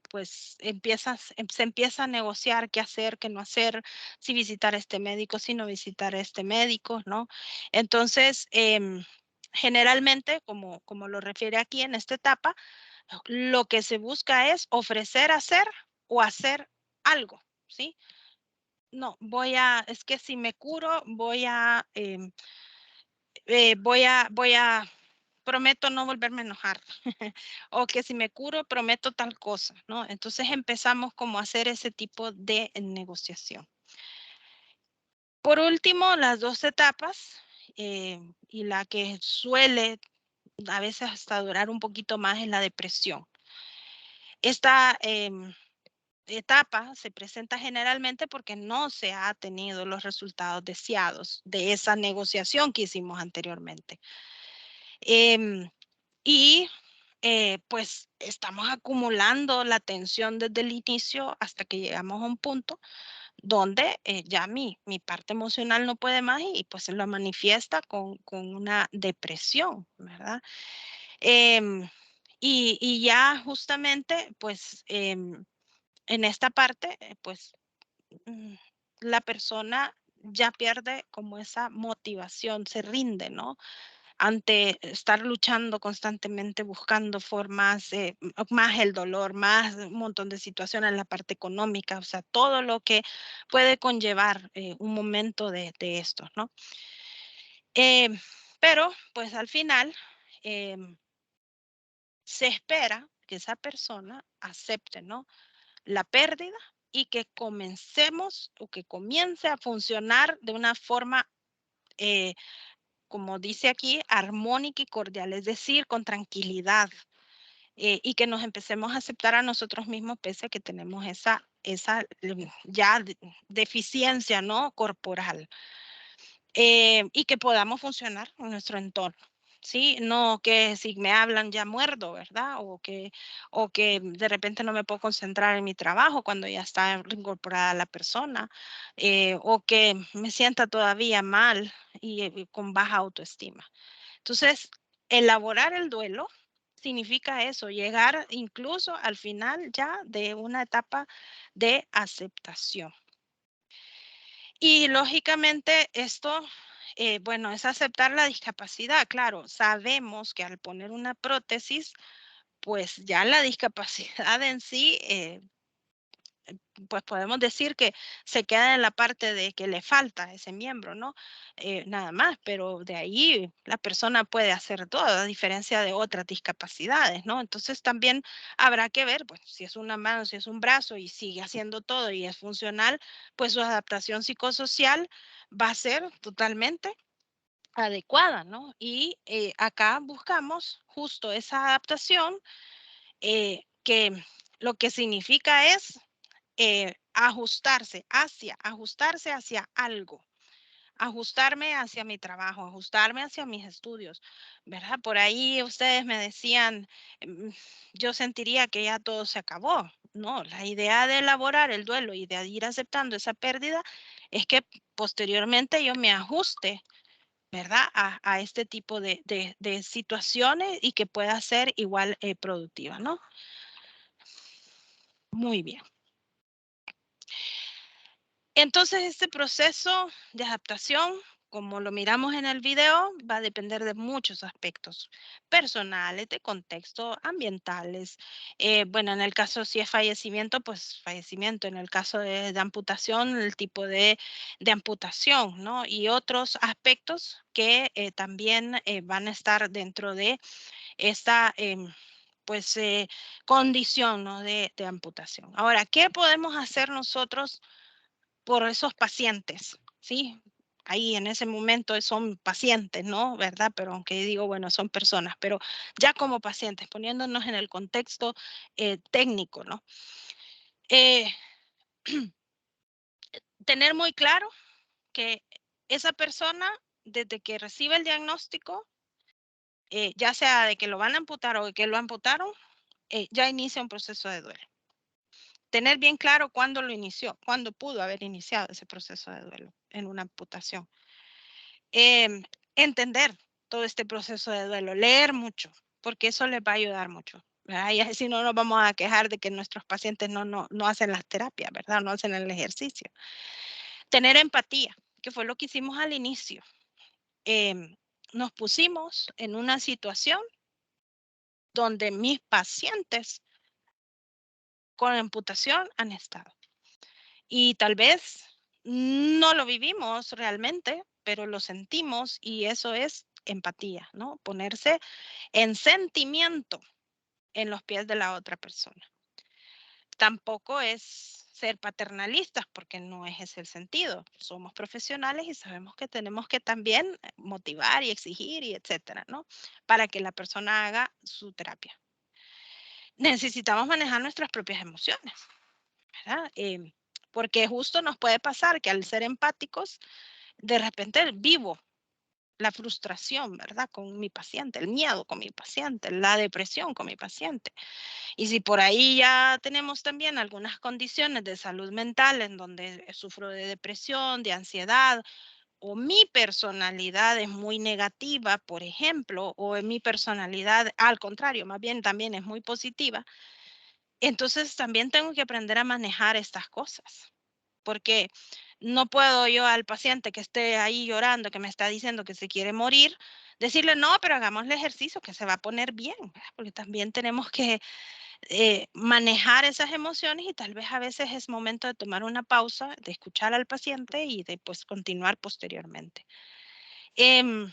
Speaker 1: pues se empieza a negociar qué hacer, qué no hacer, si visitar a este médico, si no visitar a este médico, ¿no? Entonces, generalmente, como lo refiere aquí en esta etapa, lo que se busca es ofrecer hacer o hacer algo, ¿sí? No, es que si me curo, voy a prometo no volverme a enojar, o que si me curo, prometo tal cosa, ¿no? Entonces empezamos como a hacer ese tipo de negociación. Por último, las dos etapas, y la que suele a veces hasta durar un poquito más es la depresión. Esta etapa se presenta generalmente porque no se ha tenido los resultados deseados de esa negociación que hicimos anteriormente. Y pues estamos acumulando la tensión desde el inicio hasta que llegamos a un punto donde ya mi parte emocional no puede más y pues se lo manifiesta con una depresión, ¿verdad? Em, y ya justamente pues en esta parte pues mm, la persona ya pierde como esa motivación, se rinde, ¿no? Ante estar luchando constantemente, buscando formas, más el dolor, más un montón de situaciones en la parte económica, o sea, todo lo que puede conllevar un momento de estos, ¿no? Eh, pero, pues al final, se espera que esa persona acepte, ¿no? La pérdida y que comencemos o que comience a funcionar de una forma como dice aquí, armónica y cordial, es decir, con tranquilidad, y que nos empecemos a aceptar a nosotros mismos pese a que tenemos esa ya deficiencia, ¿no? Corporal, y que podamos funcionar en nuestro entorno. Sí, no que si me hablan ya muerdo, ¿verdad? O que de repente no me puedo concentrar en mi trabajo cuando ya está incorporada la persona, o que me sienta todavía mal y con baja autoestima. Entonces, elaborar el duelo significa eso, llegar incluso al final ya de una etapa de aceptación. Y lógicamente esto, bueno, es aceptar la discapacidad. Claro, sabemos que al poner una prótesis, pues ya la discapacidad en sí, pues podemos decir que se queda en la parte de que le falta ese miembro, ¿no? Nada más, pero de ahí la persona puede hacer todo, a diferencia de otras discapacidades, ¿no? Entonces también habrá que ver, pues si es una mano, si es un brazo y sigue haciendo todo y es funcional, pues su adaptación psicosocial va a ser totalmente adecuada, ¿no? Y acá buscamos justo esa adaptación que lo que significa es ajustarse hacia algo, ajustarme hacia mi trabajo, ajustarme hacia mis estudios, ¿verdad? Por ahí ustedes me decían, mm, yo sentiría que ya todo se acabó. No, la idea de elaborar el duelo y de ir aceptando esa pérdida es que posteriormente yo me ajuste, ¿verdad? A este tipo de situaciones y que pueda ser igual productiva, ¿no? Muy bien. Entonces, este proceso de adaptación, como lo miramos en el video, va a depender de muchos aspectos personales, de contexto, ambientales. Bueno, en el caso si es fallecimiento, pues fallecimiento. En el caso de amputación, el tipo de amputación, ¿no? Y otros aspectos que también van a estar dentro de esta, pues, condición, ¿no? De amputación. Ahora, ¿qué podemos hacer nosotros por esos pacientes? ¿Sí? Ahí en ese momento son pacientes, ¿no? ¿Verdad? Pero aunque digo, bueno, son personas, pero ya como pacientes, poniéndonos en el contexto técnico, ¿no? Eh, tener muy claro que esa persona, desde que recibe el diagnóstico, ya sea de que lo van a amputar o de que lo amputaron, ya inicia un proceso de duelo. Tener bien claro cuándo lo inició, cuándo pudo haber iniciado ese proceso de duelo en una amputación. Entender todo este proceso de duelo, leer mucho, porque eso les va a ayudar mucho, ¿verdad? Y así no nos vamos a quejar de que nuestros pacientes no hacen las terapias, ¿verdad? No hacen el ejercicio. Tener empatía, que fue lo que hicimos al inicio. Nos pusimos en una situación donde mis pacientes con amputación han estado. Y tal vez no lo vivimos realmente, pero lo sentimos y eso es empatía, ¿no? Ponerse en sentimiento en los pies de la otra persona. Tampoco es ser paternalistas, porque no es ese el sentido. Somos profesionales y sabemos que tenemos que también motivar y exigir y etcétera, ¿no? Para que la persona haga su terapia. Necesitamos manejar nuestras propias emociones, ¿verdad? Porque justo nos puede pasar que al ser empáticos, de repente vivo la frustración, ¿verdad? Con mi paciente, el miedo con mi paciente, la depresión con mi paciente. Y si por ahí ya tenemos también algunas condiciones de salud mental en donde sufro de depresión, de ansiedad, o mi personalidad es muy negativa, por ejemplo, o en mi personalidad, al contrario, más bien también es muy positiva, entonces también tengo que aprender a manejar estas cosas, porque no puedo yo al paciente que esté ahí llorando, que me está diciendo que se quiere morir, decirle, no, pero hagámosle ejercicio que se va a poner bien, ¿verdad? Porque también tenemos que manejar esas emociones y tal vez a veces es momento de tomar una pausa, de escuchar al paciente y de pues continuar posteriormente. Em,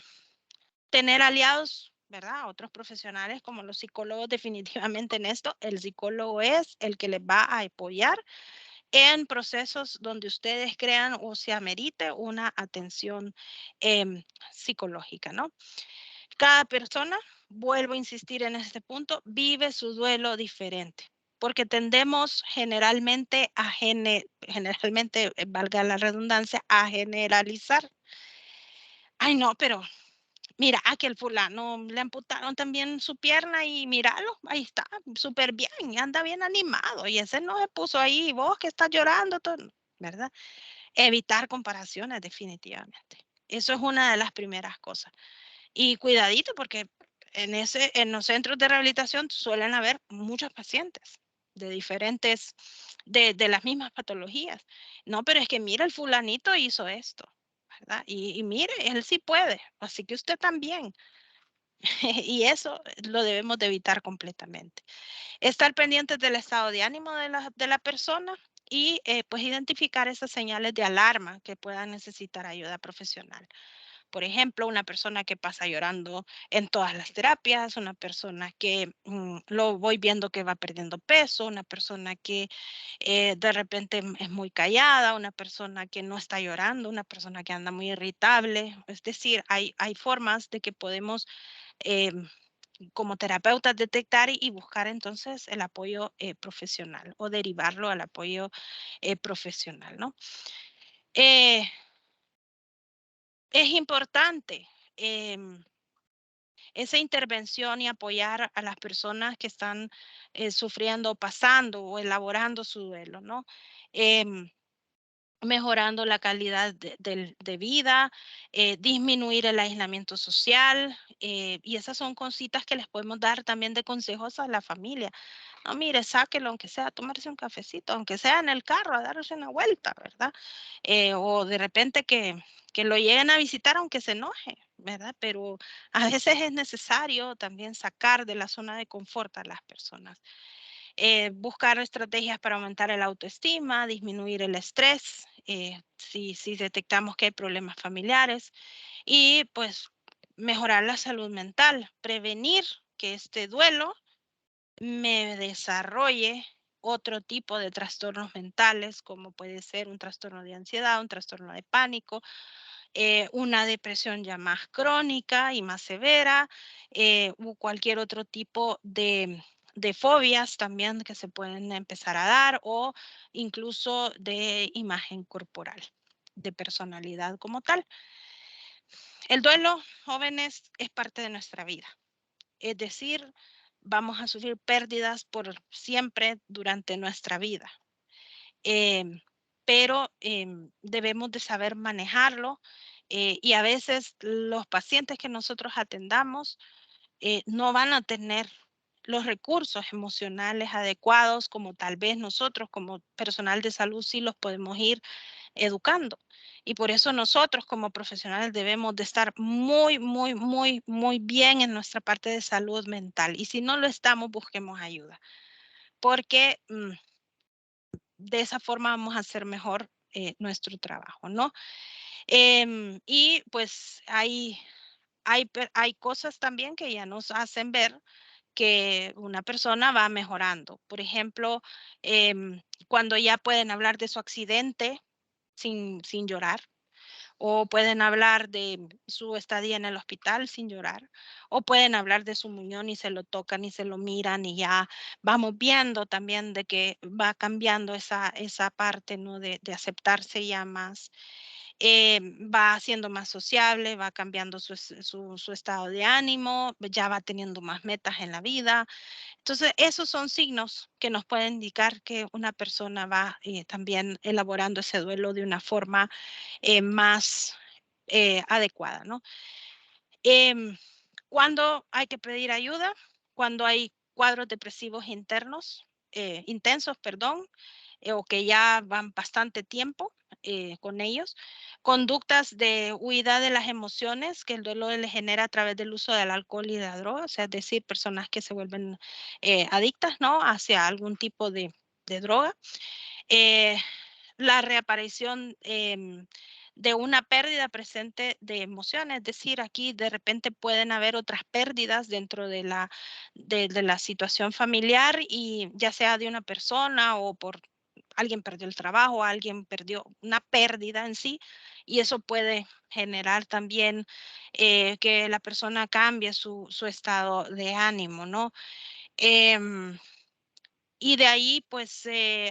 Speaker 1: tener aliados, ¿verdad? Otros profesionales como los psicólogos definitivamente en esto, el psicólogo es el que les va a apoyar en procesos donde ustedes crean o se amerite una atención psicológica, ¿no? Cada persona, vuelvo a insistir en este punto, vive su duelo diferente, porque tendemos generalmente generalmente, valga la redundancia, a generalizar. Ay, no, pero mira, aquel fulano le amputaron también su pierna y míralo, ahí está, súper bien, anda bien animado. Y ese no se puso ahí, vos que estás llorando, todo, ¿verdad? Evitar comparaciones definitivamente. Eso es una de las primeras cosas. Y cuidadito porque en los centros de rehabilitación suelen haber muchos pacientes de diferentes, de las mismas patologías. No, pero es que mira, el fulanito hizo esto, ¿verdad? Y mire, él sí puede, así que usted también. Y eso lo debemos de evitar completamente. Estar pendientes del estado de ánimo de la persona y pues identificar esas señales de alarma que puedan necesitar ayuda profesional. Por ejemplo, una persona que pasa llorando en todas las terapias, una persona que lo voy viendo que va perdiendo peso, una persona que de repente es muy callada, una persona que no está llorando, una persona que anda muy irritable. Es decir, hay formas de que podemos em, como terapeutas detectar y buscar entonces el apoyo profesional o derivarlo al apoyo profesional, ¿no? Eh, es importante esa intervención y apoyar a las personas que están sufriendo, pasando o elaborando su duelo, ¿no? Em, mejorando la calidad de vida, disminuir el aislamiento social, y esas son cositas que les podemos dar también de consejos a la familia. No, mire, sáquelo, aunque sea a tomarse un cafecito, aunque sea en el carro, a darse una vuelta, ¿verdad? O de repente que lo lleguen a visitar aunque se enoje, ¿verdad? Pero a veces es necesario también sacar de la zona de confort a las personas. Buscar estrategias para aumentar el autoestima, disminuir el estrés, si detectamos que hay problemas familiares y pues mejorar la salud mental, prevenir que este duelo me desarrolle otro tipo de trastornos mentales, como puede ser un trastorno de ansiedad, un trastorno de pánico, una depresión ya más crónica y más severa, o cualquier otro tipo de fobias también que se pueden empezar a dar, o incluso de imagen corporal, de personalidad como tal. El duelo, jóvenes, es parte de nuestra vida. Es decir, vamos a sufrir pérdidas por siempre durante nuestra vida. Em, pero debemos de saber manejarlo y a veces los pacientes que nosotros atendamos no van a tener los recursos emocionales adecuados como tal vez nosotros como personal de salud sí los podemos ir educando. Y por eso nosotros como profesionales debemos de estar muy, muy, muy, muy bien en nuestra parte de salud mental. Y si no lo estamos, busquemos ayuda, porque de esa forma vamos a hacer mejor nuestro trabajo, ¿no? Y pues hay cosas también que ya nos hacen ver que una persona va mejorando. Por ejemplo, cuando ya pueden hablar de su accidente sin llorar, o pueden hablar de su estadía en el hospital sin llorar, o pueden hablar de su muñón y se lo tocan y se lo miran y ya vamos viendo también de que va cambiando esa parte, ¿no? De aceptarse ya más, va siendo más sociable, va cambiando su estado de ánimo, ya va teniendo más metas en la vida. Entonces, esos son signos que nos pueden indicar que una persona va también elaborando ese duelo de una forma más adecuada, ¿no? Em, ¿Cuándo hay que pedir ayuda? Cuando hay cuadros depresivos intensos, perdón, o que ya van bastante tiempo con ellos. Conductas de huida de las emociones que el duelo le genera a través del uso del alcohol y de la droga, o sea, es decir, personas que se vuelven adictas, ¿no? Hacia algún tipo de droga. Eh, la reaparición de una pérdida presente de emociones, es decir, aquí de repente pueden haber otras pérdidas dentro de la situación familiar y ya sea de una persona o por alguien perdió el trabajo, alguien perdió una pérdida en sí y eso puede generar también que la persona cambie su estado de ánimo, ¿no? Em, y de ahí, pues,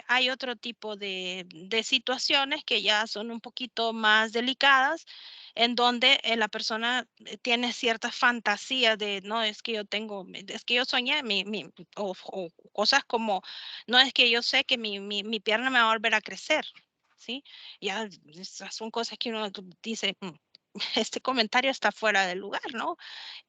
Speaker 1: hay otro tipo de situaciones que ya son un poquito más delicadas, en donde la persona tiene ciertas fantasías de, no, es que yo tengo, es que yo soñé, o cosas como, no, es que yo sé que mi pierna me va a volver a crecer, ¿sí? Ya esas son cosas que uno dice, este comentario está fuera de lugar, ¿no?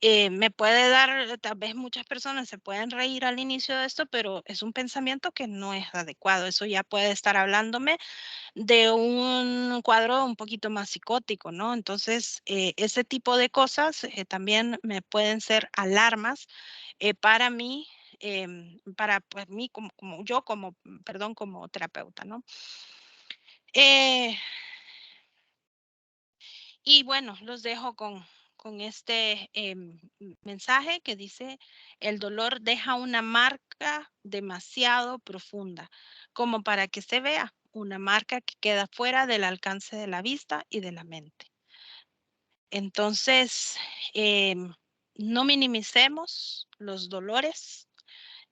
Speaker 1: Me puede dar, tal vez muchas personas se pueden reír al inicio de esto, pero es un pensamiento que no es adecuado. Eso ya puede estar hablándome de un cuadro un poquito más psicótico, ¿no? Entonces, ese tipo de cosas también me pueden ser alarmas para mí, para pues, mí perdón, como terapeuta, ¿no? Eh, y bueno, los dejo con este mensaje que dice, el dolor deja una marca demasiado profunda, como para que se vea, una marca que queda fuera del alcance de la vista y de la mente. Entonces, no minimicemos los dolores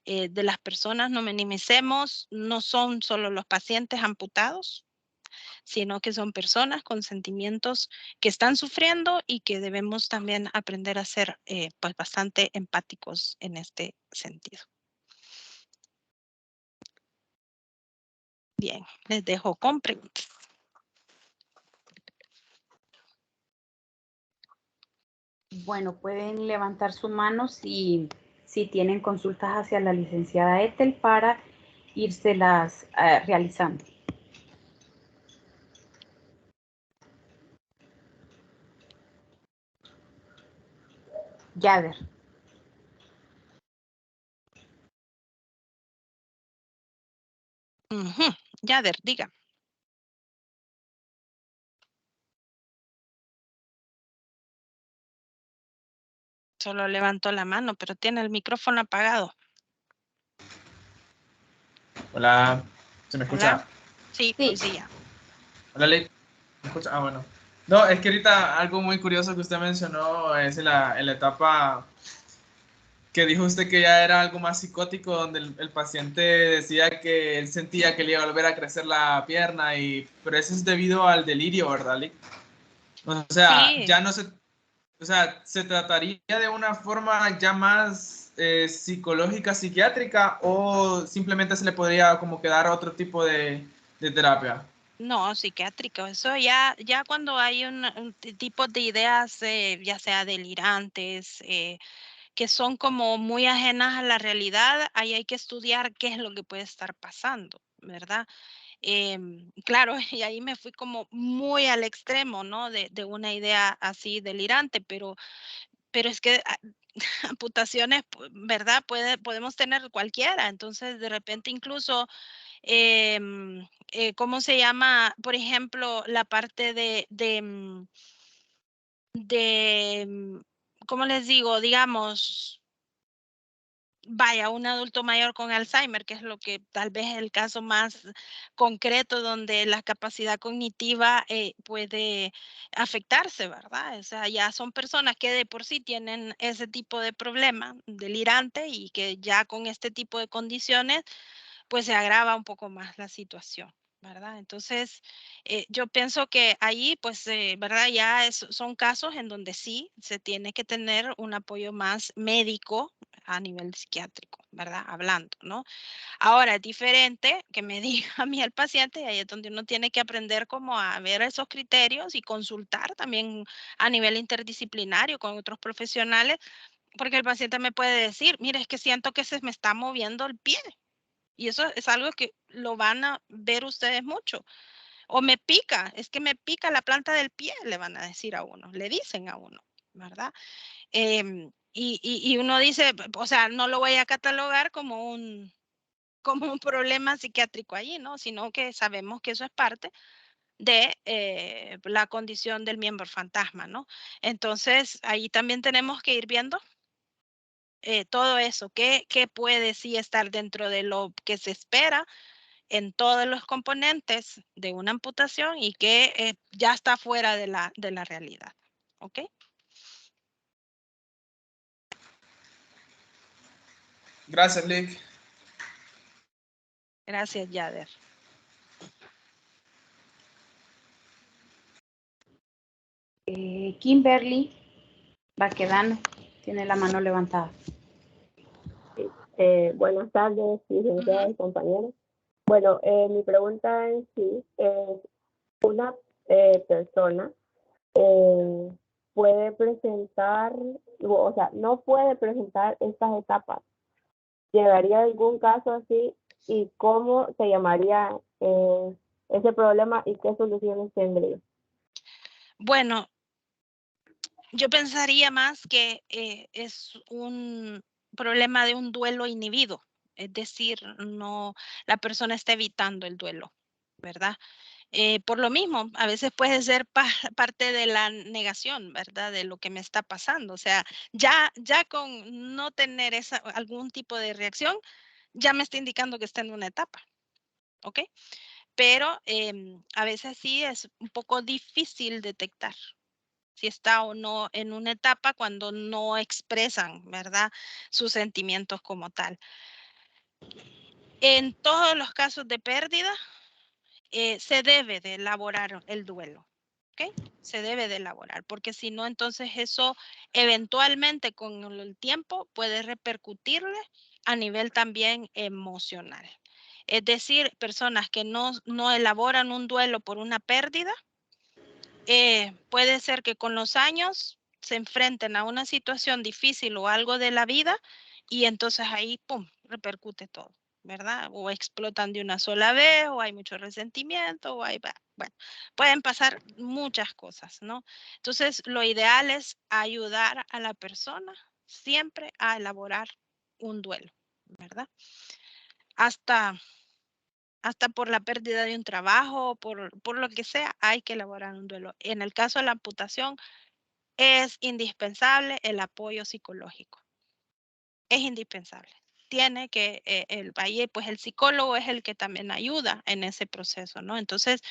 Speaker 1: de las personas, no minimicemos, no son solo los pacientes amputados, sino que son personas con sentimientos que están sufriendo y que debemos también aprender a ser pues bastante empáticos en este sentido. Bien, les dejo con preguntas.
Speaker 2: Bueno, pueden levantar su mano si tienen consultas hacia la licenciada Ethel para írselas realizando. Yader.
Speaker 1: Yader, diga. Solo levantó la mano, pero tiene el micrófono apagado.
Speaker 3: Hola, ¿se me escucha?
Speaker 1: Hola. Sí,
Speaker 2: Sí.
Speaker 1: hoy sí ya.
Speaker 3: Hola, Ley. ¿Me escucha? Ah, bueno. No, es que ahorita algo muy curioso que usted mencionó es en la etapa que dijo usted que ya era algo más psicótico, donde el paciente decía que él sentía que le iba a volver a crecer la pierna, pero eso es debido al delirio, ¿verdad, Ley? O sea,
Speaker 1: Sí,
Speaker 3: ya no se, o sea, se trataría de una forma ya más psicológica, psiquiátrica, o simplemente se le podría como quedar otro tipo de terapia.
Speaker 1: no, psiquiátrico. Eso ya cuando hay un tipo de ideas, ya sea delirantes, que son como muy ajenas a la realidad, ahí hay que estudiar qué es lo que puede estar pasando, ¿verdad? Claro, y ahí me fui como muy al extremo, ¿no? De una idea así delirante, pero es que amputaciones, ¿verdad? Podemos tener cualquiera, entonces de repente incluso, ¿cómo se llama? Por ejemplo, la parte ¿cómo les digo? Digamos, vaya, un adulto mayor con Alzheimer, que es lo que tal vez es el caso más concreto donde la capacidad cognitiva puede afectarse, ¿verdad? O sea, ya son personas que de por sí tienen ese tipo de problema delirante y que ya con este tipo de condiciones pues se agrava un poco más la situación, ¿verdad? Entonces, yo pienso que ahí, pues, ¿verdad? Ya son casos en donde sí se tiene que tener un apoyo más médico a nivel psiquiátrico, ¿verdad? Hablando, ¿no? Ahora es diferente que me diga a mí el paciente, y ahí es donde uno tiene que aprender como a ver esos criterios y consultar también a nivel interdisciplinario con otros profesionales, porque el paciente me puede decir, mire, es que siento que se me está moviendo el pie. Y eso es algo que lo van a ver ustedes mucho. O me pica, es que me pica la planta del pie, le van a decir a uno, le dicen a uno, ¿verdad? Y uno dice, o sea, no lo voy a catalogar como un problema psiquiátrico allí, ¿no? Sino que sabemos que eso es parte de la condición del miembro fantasma, ¿no? Entonces, ahí también tenemos que ir viendo todo eso, qué puede sí estar dentro de lo que se espera en todos los componentes de una amputación y que ya está fuera de la realidad. ¿Ok?
Speaker 3: Gracias, Lick.
Speaker 1: Gracias, Yader.
Speaker 2: Kimberly Baquedano tiene la mano levantada.
Speaker 4: Buenas tardes, licenciadas y compañeros. Bueno, mi pregunta en sí es una persona puede presentar, o sea, no puede presentar estas etapas. ¿Llegaría algún caso así y cómo se llamaría ese problema y qué soluciones tendría?
Speaker 1: Bueno, yo pensaría más que es un problema de un duelo inhibido, es decir, no, la persona está evitando el duelo, ¿verdad? Por lo mismo, a veces puede ser parte de la negación, ¿verdad? De lo que me está pasando. O sea, ya con no tener algún tipo de reacción, ya me está indicando que está en una etapa, ¿ok? Pero a veces sí es un poco difícil detectar si está o no en una etapa cuando no expresan, ¿verdad? Sus sentimientos como tal. En todos los casos de pérdida, se debe de elaborar el duelo, ¿ok? Se debe de elaborar, porque si no, entonces eso eventualmente con el tiempo puede repercutirle a nivel también emocional. Es decir, personas que no elaboran un duelo por una pérdida, puede ser que con los años se enfrenten a una situación difícil o algo de la vida y entonces ahí, ¡pum!, repercute todo, ¿verdad? O explotan de una sola vez, o hay mucho resentimiento, o hay, bueno, pueden pasar muchas cosas, ¿no? Entonces, lo ideal es ayudar a la persona siempre a elaborar un duelo, ¿verdad? Hasta por la pérdida de un trabajo, por lo que sea, hay que elaborar un duelo. En el caso de la amputación, es indispensable el apoyo psicológico. Es indispensable. Tiene que, ahí pues el psicólogo es el que también ayuda en ese proceso, ¿no? Entonces,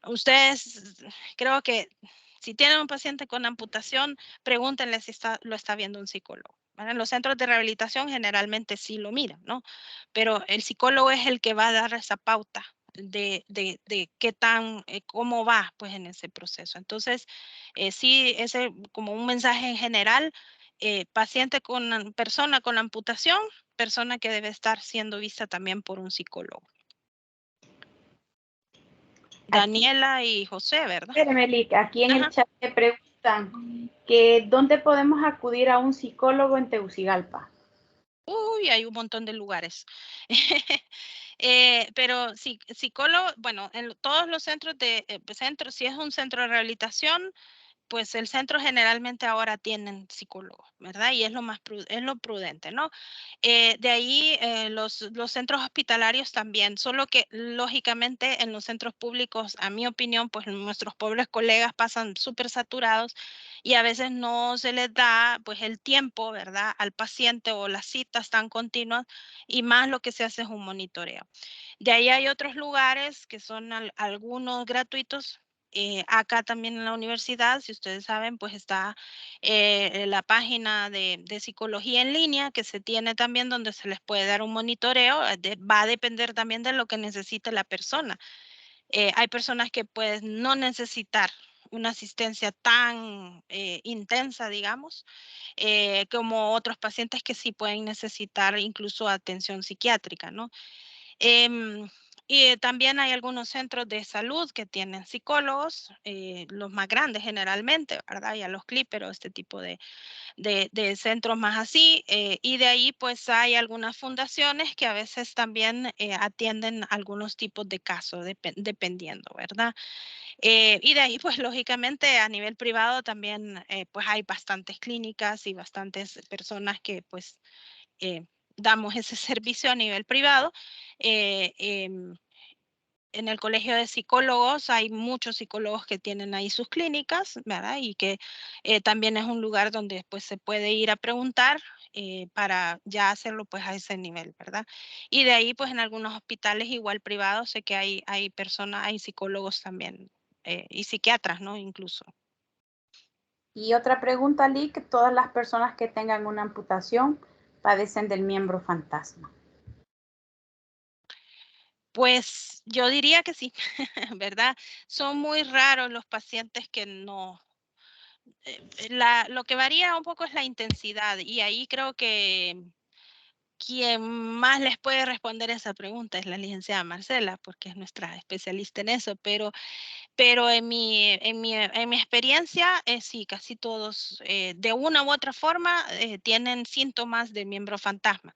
Speaker 1: ustedes, creo que si tienen un paciente con amputación, pregúntenle si lo está viendo un psicólogo. ¿Vale? En los centros de rehabilitación generalmente sí lo miran, ¿no? Pero el psicólogo es el que va a dar esa pauta de qué tan, cómo va pues en ese proceso. Entonces, sí, ese como un mensaje en general, paciente con persona con amputación, persona que debe estar siendo vista también por un psicólogo. Daniela y José, ¿verdad?
Speaker 2: Melik, aquí en
Speaker 1: Ajá.
Speaker 2: el chat te preguntan que dónde podemos acudir a un psicólogo en Tegucigalpa.
Speaker 1: Uy, hay un montón de lugares. Pero sí, psicólogo, bueno, en todos los centros centros, si es un centro de rehabilitación, pues el centro generalmente ahora tienen psicólogos, ¿verdad? Y es lo es lo prudente, ¿no? De ahí los centros hospitalarios también, solo que lógicamente en los centros públicos, a mi opinión, pues nuestros pobres colegas pasan súper saturados y a veces no se les da pues el tiempo, ¿verdad? Al paciente o las citas tan continuas y más lo que se hace es un monitoreo. De ahí hay otros lugares que son algunos gratuitos. Acá también en la universidad, si ustedes saben, pues está la página de psicología en línea que se tiene también donde se les puede dar un monitoreo. Va a depender también de lo que necesite la persona. Hay personas que pueden no necesitar una asistencia tan intensa, digamos, como otros pacientes que sí pueden necesitar incluso atención psiquiátrica, ¿no? Em, y también hay algunos centros de salud que tienen psicólogos, los más grandes generalmente, ¿verdad? Y a los clíperos, este tipo de centros más así. Y de ahí pues hay algunas fundaciones que a veces también atienden algunos tipos de casos, dependiendo, ¿verdad? Y de ahí pues lógicamente a nivel privado también pues hay bastantes clínicas y bastantes personas que pues damos ese servicio a nivel privado. En el colegio de psicólogos hay muchos psicólogos que tienen ahí sus clínicas, ¿verdad? Y que también es un lugar donde pues se puede ir a preguntar para ya hacerlo pues a ese nivel, ¿verdad? Y de ahí pues en algunos hospitales igual privados sé que hay personas, hay psicólogos también y psiquiatras, ¿no? Incluso.
Speaker 2: Y otra pregunta, Lee, que todas las personas que tengan una amputación padecen del miembro fantasma.
Speaker 1: Pues yo diría que sí, ¿verdad? Son muy raros los pacientes que no. Lo que varía un poco es la intensidad y ahí creo que quien más les puede responder esa pregunta es la licenciada Marcela, porque es nuestra especialista en eso, pero Pero en mi experiencia, sí, casi todos, de una u otra forma, tienen síntomas de miembro fantasma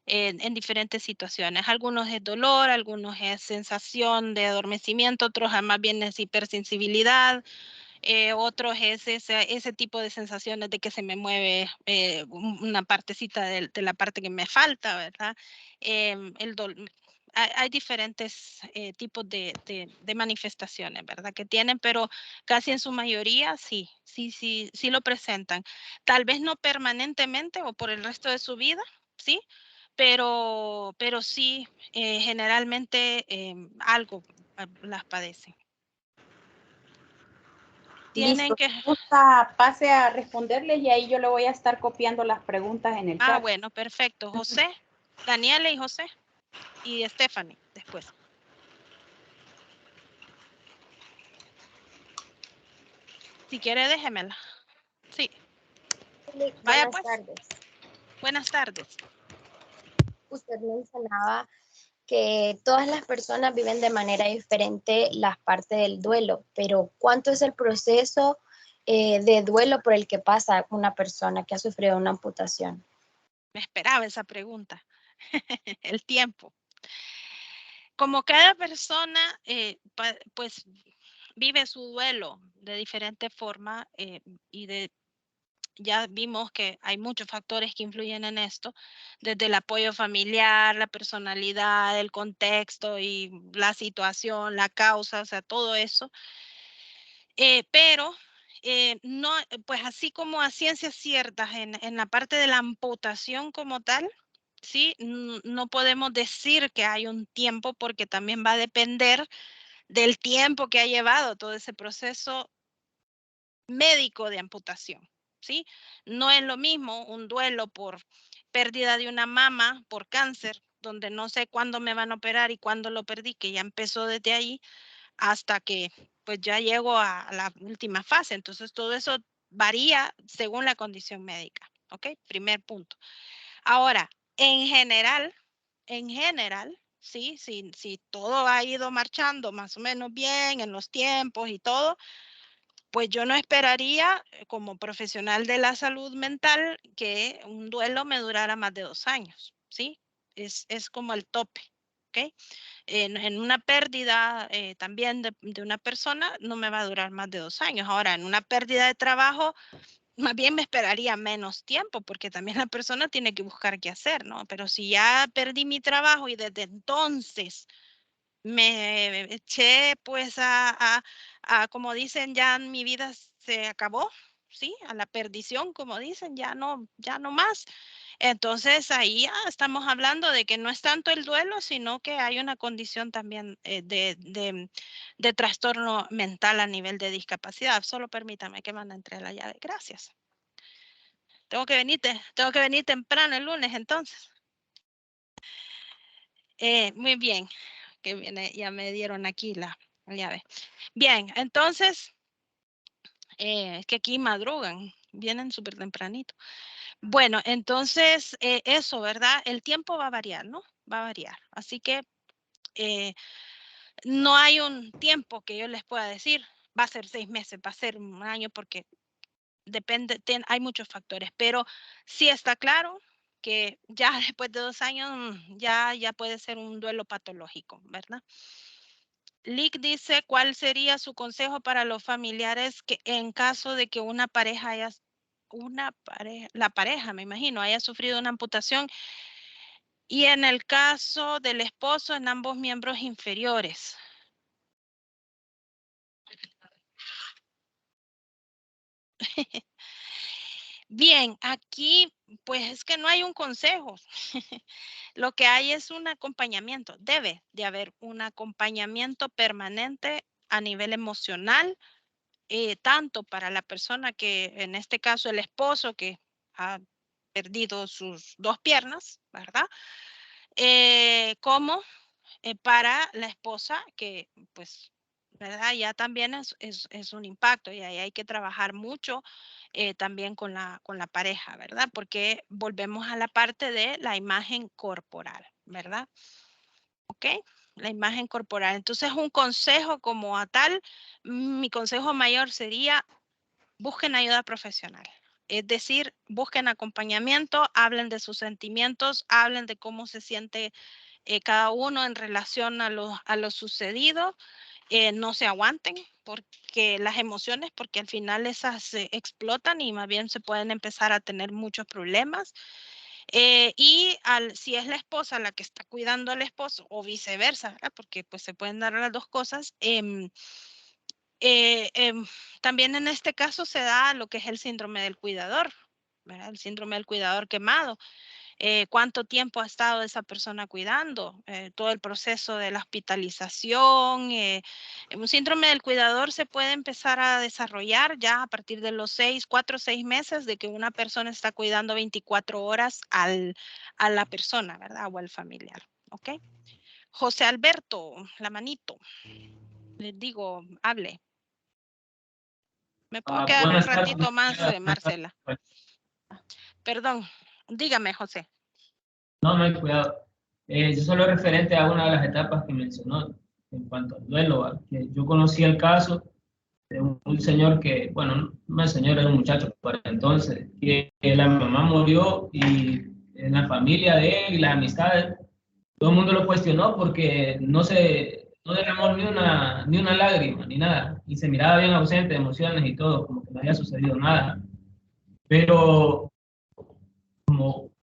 Speaker 1: en diferentes situaciones. Algunos es dolor, algunos es sensación de adormecimiento, otros más bien es hipersensibilidad, otros es ese tipo de sensaciones de que se me mueve una partecita de la parte que me falta, ¿verdad? Hay diferentes tipos de manifestaciones, ¿verdad? Que tienen, pero casi en su mayoría sí lo presentan. Tal vez no permanentemente o por el resto de su vida, ¿sí? Pero sí, generalmente algo las padecen. Tienen
Speaker 2: Listo.
Speaker 1: que...
Speaker 2: Si gusta, pase a responderles y ahí yo le voy a estar copiando las preguntas en el chat.
Speaker 1: Bueno, perfecto. José, Daniela y José y Stephanie después. Si quiere, déjemela. Sí. Vaya
Speaker 5: Buenas
Speaker 1: pues.
Speaker 5: tardes.
Speaker 1: Buenas tardes.
Speaker 5: Usted mencionaba que todas las personas viven de manera diferente las partes del duelo, pero ¿cuánto es el proceso de duelo por el que pasa una persona que ha sufrido una amputación?
Speaker 1: Me esperaba esa pregunta. El tiempo. Como cada persona, pues vive su duelo de diferente forma y ya vimos que hay muchos factores que influyen en esto, desde el apoyo familiar, la personalidad, el contexto y la situación, la causa, o sea, todo eso. Pero no, pues así como a ciencias ciertas en la parte de la amputación como tal, sí, no podemos decir que hay un tiempo porque también va a depender del tiempo que ha llevado todo ese proceso médico de amputación, ¿sí? No es lo mismo un duelo por pérdida de una mama por cáncer, donde no sé cuándo me van a operar y cuándo lo perdí, que ya empezó desde ahí hasta que pues ya llego a la última fase. Entonces todo eso varía según la condición médica, ¿ok? Primer punto. Ahora, en general, sí, si todo ha ido marchando más o menos bien en los tiempos y todo, pues yo no esperaría como profesional de la salud mental que un duelo me durara más de 2 años, ¿sí? Es como el tope, ¿ok? En una pérdida también de una persona no me va a durar más de 2 años. Ahora, en una pérdida de trabajo, más bien me esperaría menos tiempo porque también la persona tiene que buscar qué hacer, ¿no? Pero si ya perdí mi trabajo y desde entonces me eché pues como dicen, ya mi vida se acabó, ¿sí? A la perdición, como dicen, ya no más. Entonces ahí ya estamos hablando de que no es tanto el duelo, sino que hay una condición también de trastorno mental a nivel de discapacidad. Solo permítame que mande entre la llave. Gracias. Tengo que venir temprano el lunes entonces. Muy bien, que viene, ya me dieron aquí la llave. Bien, entonces, es que aquí madrugan, vienen súper tempranito. Bueno, entonces, eso, ¿verdad? El tiempo va a variar, ¿no? Va a variar. Así que no hay un tiempo que yo les pueda decir, va a ser 6 meses, va a ser un año, porque depende, hay muchos factores, pero sí está claro que ya después de 2 años ya puede ser un duelo patológico, ¿verdad? Lick dice, ¿cuál sería su consejo para los familiares que en caso de que la pareja, me imagino, haya sufrido una amputación y en el caso del esposo en ambos miembros inferiores? Bien, aquí pues es que no hay un consejo. Lo que hay es un acompañamiento. Debe de haber un acompañamiento permanente a nivel emocional, tanto para la persona que, en este caso, el esposo que ha perdido sus 2 piernas, ¿verdad? Como para la esposa que, pues, ¿verdad? Ya también es un impacto y ahí hay que trabajar mucho también con la pareja, ¿verdad? Porque volvemos a la parte de la imagen corporal, ¿verdad? ¿ok? La imagen corporal. Entonces, un consejo como a tal, mi consejo mayor sería, busquen ayuda profesional. Es decir, busquen acompañamiento, hablen de sus sentimientos, hablen de cómo se siente cada uno en relación a lo sucedido. No se aguanten porque las emociones, porque al final esas explotan y más bien se pueden empezar a tener muchos problemas. Si es la esposa la que está cuidando al esposo o viceversa, ¿verdad? Porque pues se pueden dar las dos cosas. También en este caso se da lo que es el síndrome del cuidador, ¿verdad? El síndrome del cuidador quemado. ¿Cuánto tiempo ha estado esa persona cuidando? Todo el proceso de la hospitalización. Un síndrome del cuidador se puede empezar a desarrollar ya a partir de los 4 o 6 meses de que una persona está cuidando 24 horas a la persona, ¿verdad? O al familiar, ¿ok? José Alberto, la manito. Les digo, hable. Me puedo quedar un
Speaker 6: Buenas tardes.
Speaker 1: ratito más, Marcela. Perdón, dígame, José.
Speaker 6: No hay cuidado. Yo solo referente a una de las etapas que mencionó en cuanto al duelo, que yo conocí el caso de un señor que, bueno, no el señor, era un muchacho para entonces, que la mamá murió y en la familia de él y las amistades, todo el mundo lo cuestionó porque no derramó ni una lágrima, ni nada, y se miraba bien ausente de emociones y todo, como que no había sucedido nada. Pero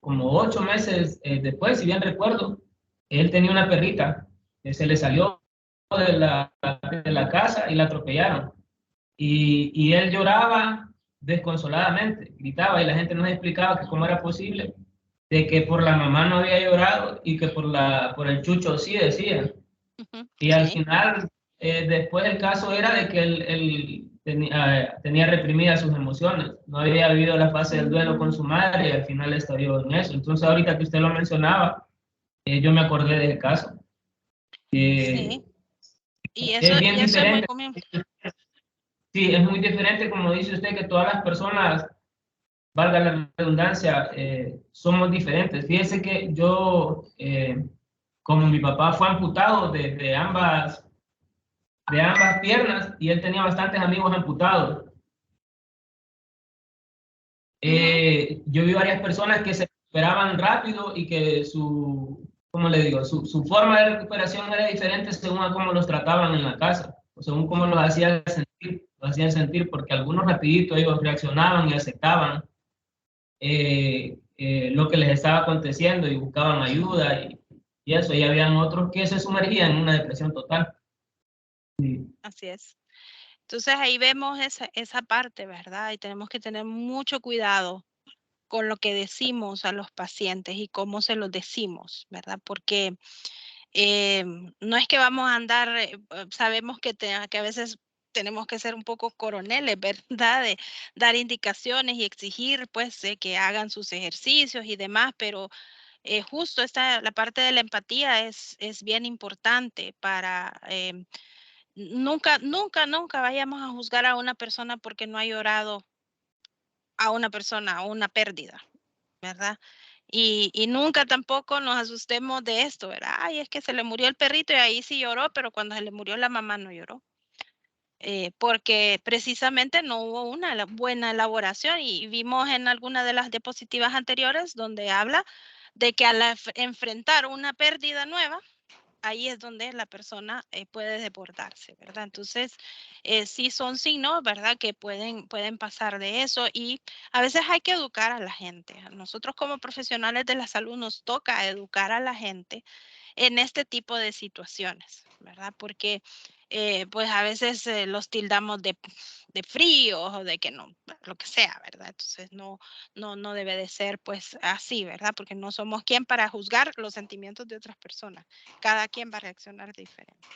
Speaker 6: como 8 meses después, si bien recuerdo, él tenía una perrita que se le salió de la casa y la atropellaron. Y él lloraba desconsoladamente, gritaba y la gente nos explicaba que cómo era posible de que por la mamá no había llorado y que por el chucho sí decía. Y al final, después el caso era de que él tenía reprimidas sus emociones, no había vivido la fase del duelo con su madre y al final estalló en eso. Entonces ahorita que usted lo mencionaba, yo me acordé del caso.
Speaker 1: Sí. Y eso,
Speaker 6: Es bien
Speaker 1: y eso es muy
Speaker 6: diferente.
Speaker 1: común.
Speaker 6: Sí, es muy diferente, como dice usted, que todas las personas, valga la redundancia, somos diferentes. Fíjese que yo, como mi papá fue amputado de ambas piernas y él tenía bastantes amigos amputados. Yo vi varias personas que se recuperaban rápido y que ¿cómo le digo? Su forma de recuperación era diferente según a cómo los trataban en la casa, o según cómo los hacían sentir, porque algunos rapidito ellos reaccionaban y aceptaban lo que les estaba aconteciendo y buscaban ayuda y eso, y habían otros que se sumergían en una depresión total. Sí.
Speaker 1: Así es. Entonces ahí vemos esa parte, ¿verdad? Y tenemos que tener mucho cuidado con lo que decimos a los pacientes y cómo se los decimos, ¿verdad? Porque no es que vamos a andar, sabemos que a veces tenemos que ser un poco coroneles, ¿verdad? De dar indicaciones y exigir, pues, que hagan sus ejercicios y demás, pero justo la parte de la empatía es bien importante para nunca vayamos a juzgar a una persona porque no ha llorado a una persona, a una pérdida, ¿verdad? Y nunca tampoco nos asustemos de esto, ¿verdad? Ay, es que se le murió el perrito y ahí sí lloró, pero cuando se le murió la mamá no lloró. Porque precisamente no hubo una buena elaboración y vimos en alguna de las diapositivas anteriores donde habla de que al enfrentar una pérdida nueva, ahí es donde la persona puede desbordarse, ¿verdad? Entonces, sí son signos, ¿verdad? Que pueden pasar de eso y a veces hay que educar a la gente. A nosotros como profesionales de la salud nos toca educar a la gente en este tipo de situaciones, ¿verdad? Porque pues a veces los tildamos de fríos o de que no, lo que sea, ¿verdad? Entonces no debe de ser pues así, ¿verdad? Porque no somos quien para juzgar los sentimientos de otras personas. Cada quien va a reaccionar diferente.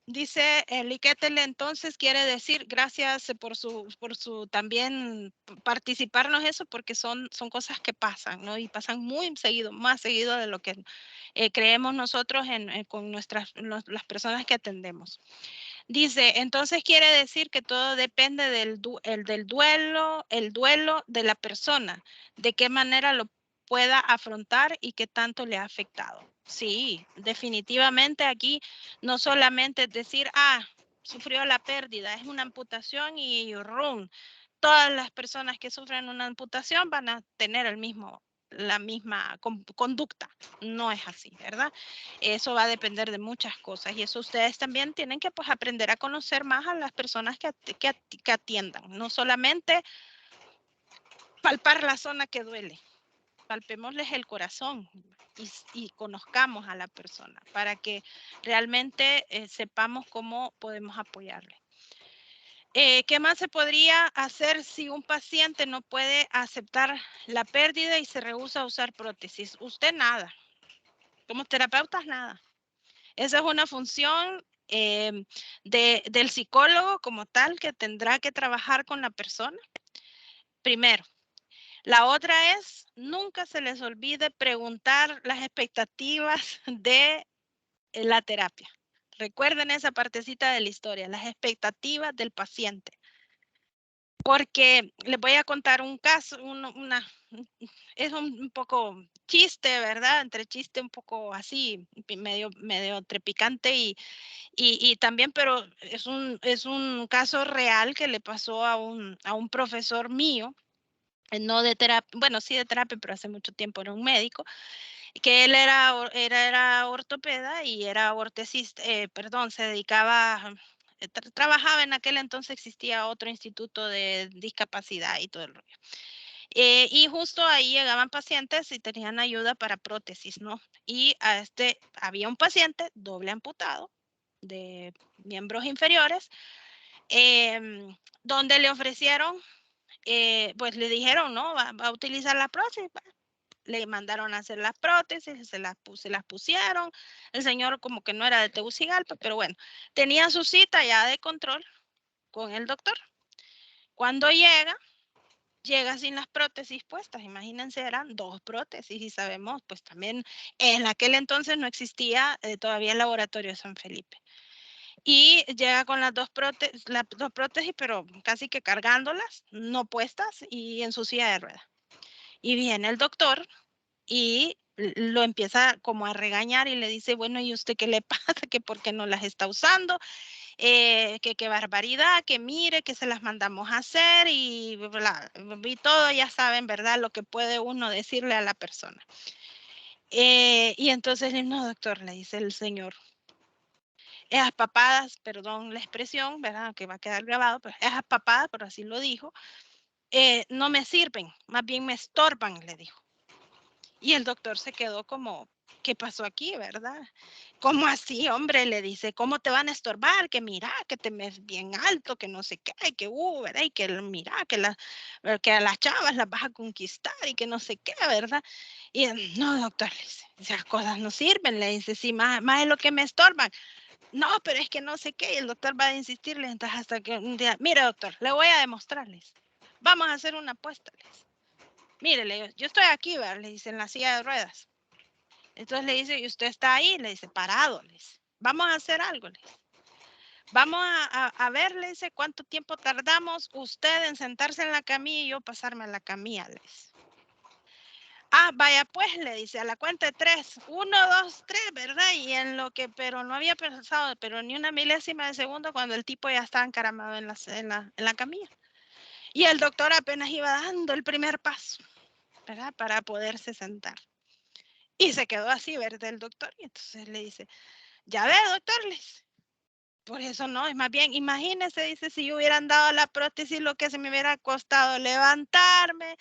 Speaker 1: Dice Liquetel, entonces quiere decir gracias por su también participarnos eso, porque son cosas que pasan, ¿no? Y pasan muy seguido, más seguido de lo que creemos nosotros con las personas que atendemos. Dice, entonces quiere decir que todo depende del duelo de la persona, de qué manera lo pueda afrontar y qué tanto le ha afectado. Sí, definitivamente aquí no solamente es decir, sufrió la pérdida, es una amputación y ¡rum! Todas las personas que sufren una amputación van a tener la misma conducta. No es así, ¿verdad? Eso va a depender de muchas cosas y eso ustedes también tienen que pues aprender a conocer más a las personas que atiendan, no solamente palpar la zona que duele, palpémosles el corazón y conozcamos a la persona para que realmente sepamos cómo podemos apoyarle. ¿Qué más se podría hacer si un paciente no puede aceptar la pérdida y se rehúsa a usar prótesis? Usted nada. Como terapeutas, nada. Esa es una función del psicólogo como tal que tendrá que trabajar con la persona. Primero. La otra es, nunca se les olvide preguntar las expectativas de la terapia. Recuerden esa partecita de la historia, las expectativas del paciente. Porque les voy a contar un caso, es un poco chiste, ¿verdad? Entre chiste un poco así, medio trepicante y también, pero es un caso real que le pasó a un profesor mío, no de terapia, bueno, sí de terapia, pero hace mucho tiempo era un médico, que él era ortopeda y era ortesista, se dedicaba, trabajaba en aquel entonces, existía otro instituto de discapacidad y todo el rollo. Y justo ahí llegaban pacientes y tenían ayuda para prótesis, ¿no? Y había un paciente doble amputado de miembros inferiores, donde le ofrecieron, pues le dijeron, no, va a utilizar la prótesis. Le mandaron a hacer las prótesis, se las pusieron. El señor como que no era de Tegucigalpa, pero bueno, tenía su cita ya de control con el doctor. Cuando llega sin las prótesis puestas. Imagínense, eran 2 prótesis y sabemos, pues también en aquel entonces no existía todavía el laboratorio de San Felipe. Y llega con las dos prótesis, pero casi que cargándolas, no puestas y en su silla de ruedas. Y viene el doctor y lo empieza como a regañar y le dice, bueno, ¿y usted qué le pasa? Que por qué no las está usando, que qué barbaridad, que mire, que se las mandamos a hacer y todo, ya saben, ¿verdad? Lo que puede uno decirle a la persona. Y entonces, no, doctor, le dice el señor, esas papadas, perdón la expresión, ¿verdad? Que va a quedar grabado, pero esas papadas, pero así lo dijo, no me sirven, más bien me estorban, le dijo. Y el doctor se quedó como, ¿qué pasó aquí, verdad? ¿Cómo así, hombre? Le dice, ¿cómo te van a estorbar? Que mira, que te ves bien alto, que no sé qué, que ¿verdad? Y que mira, que a las chavas las vas a conquistar y que no sé qué, ¿verdad? Y no, doctor, le dice, esas cosas no sirven, le dice, sí, más es lo que me estorban. No, pero es que no sé qué, y el doctor va a insistirle, entonces hasta que un día, mire, doctor, le voy a demostrarles. Vamos a hacer una apuesta, les dice. Mire, yo estoy aquí, ¿verdad? Le dice, en la silla de ruedas. Entonces le dice, ¿y usted está ahí? Le dice, parado, le dice. Vamos a hacer algo, le dice. Vamos a ver, le dice, cuánto tiempo tardamos usted en sentarse en la camilla y yo pasarme a la camilla, le dice. Vaya pues, le dice, a la cuenta de 3. 1, 2, 3, ¿verdad? Y en lo que, pero no había pasado, pero ni una milésima de segundo cuando el tipo ya estaba encaramado en la camilla. Y el doctor apenas iba dando el primer paso, ¿verdad? Para poderse sentar. Y se quedó así, ¿verdad? El doctor. Y entonces le dice, ya ve, doctor, le dice. Por eso no, es más bien, imagínese, dice, si yo hubieran dado la prótesis, lo que se me hubiera costado levantarme,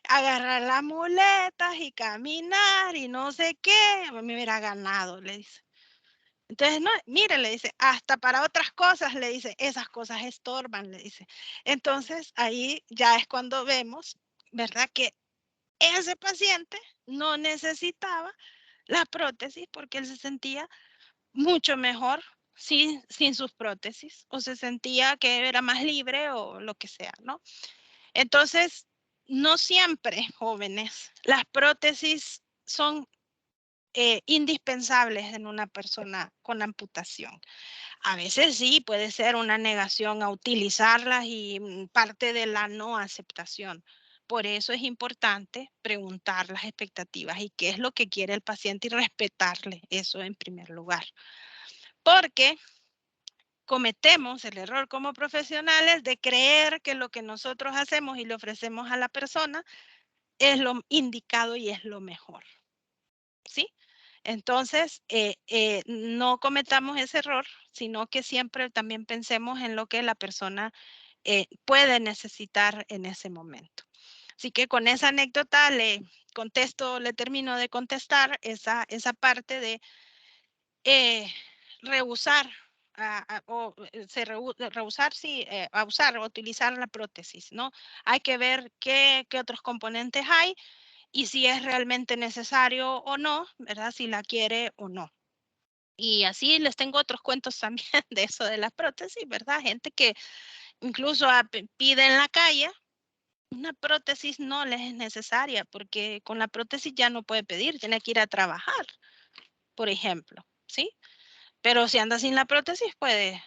Speaker 1: agarrar las muletas y caminar y no sé qué, me hubiera ganado, le dice. Entonces, no, mire, le dice, hasta para otras cosas, le dice, esas cosas estorban, le dice. Entonces, ahí ya es cuando vemos, ¿verdad? Que ese paciente no necesitaba la prótesis porque él se sentía mucho mejor sin sus prótesis o se sentía que era más libre o lo que sea, ¿no? Entonces, no siempre, jóvenes, las prótesis son indispensables en una persona con amputación. A veces sí, puede ser una negación a utilizarlas y parte de la no aceptación, Por eso es importante preguntar las expectativas y qué es lo que quiere el paciente y respetarle eso en primer lugar. Porque cometemos el error como profesionales de creer que lo que nosotros hacemos y le ofrecemos a la persona es lo indicado y es lo mejor, ¿sí? Entonces, no cometamos ese error, sino que siempre también pensemos en lo que la persona puede necesitar en ese momento. Así que con esa anécdota le termino de contestar esa parte de rehusar rehusar, sí, a usar o utilizar la prótesis, ¿no? Hay que ver qué otros componentes hay y si es realmente necesario o no, ¿verdad? Si la quiere o no. Y así les tengo otros cuentos también de eso de las prótesis, ¿verdad? Gente que incluso pide en la calle, una prótesis no les es necesaria porque con la prótesis ya no puede pedir, tiene que ir a trabajar, por ejemplo, ¿sí? Pero si anda sin la prótesis puede.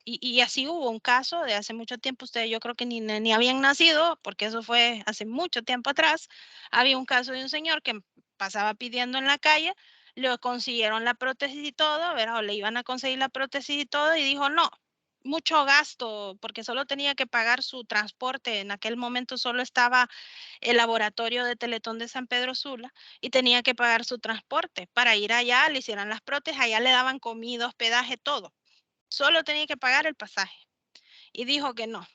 Speaker 1: Y así hubo un caso de hace mucho tiempo, ustedes yo creo que ni habían nacido, porque eso fue hace mucho tiempo atrás. Había un caso de un señor que pasaba pidiendo en la calle, le consiguieron la prótesis y todo, ¿verdad? O le iban a conseguir la prótesis y todo, y dijo, no, mucho gasto, porque solo tenía que pagar su transporte. En aquel momento solo estaba el laboratorio de Teletón de San Pedro Sula y tenía que pagar su transporte para ir allá, le hicieran las prótesis, allá le daban comida, hospedaje, todo. Solo tenía que pagar el pasaje. Y dijo que no,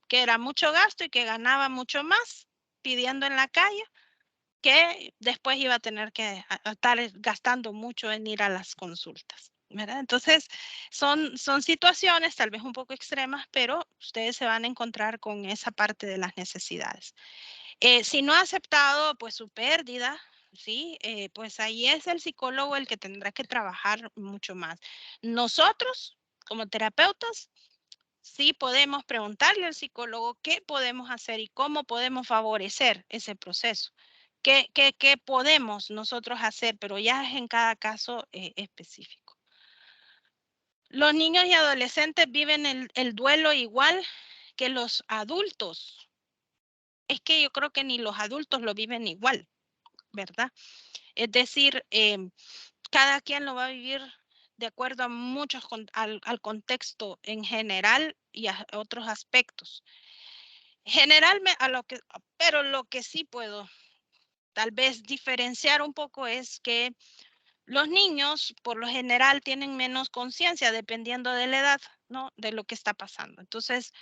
Speaker 1: que era mucho gasto y que ganaba mucho más pidiendo en la calle, que después iba a tener que estar gastando mucho en ir a las consultas, ¿verdad? Entonces, son situaciones tal vez un poco extremas, pero ustedes se van a encontrar con esa parte de las necesidades. Si no ha aceptado, pues, su pérdida, ¿sí? Pues ahí es el psicólogo el que tendrá que trabajar mucho más. Nosotros, como terapeutas, sí podemos preguntarle al psicólogo qué podemos hacer y cómo podemos favorecer ese proceso. ¿Qué podemos nosotros hacer? Pero ya es en cada caso específico. Los niños y adolescentes viven el duelo igual que los adultos. Es que yo creo que ni los adultos lo viven igual, ¿verdad? Es decir, cada quien lo va a vivir de acuerdo a muchos, al contexto en general y a otros aspectos. Generalmente, pero lo que sí puedo tal vez diferenciar un poco es que los niños, por lo general, tienen menos conciencia dependiendo de la edad, ¿no? De lo que está pasando. Entonces,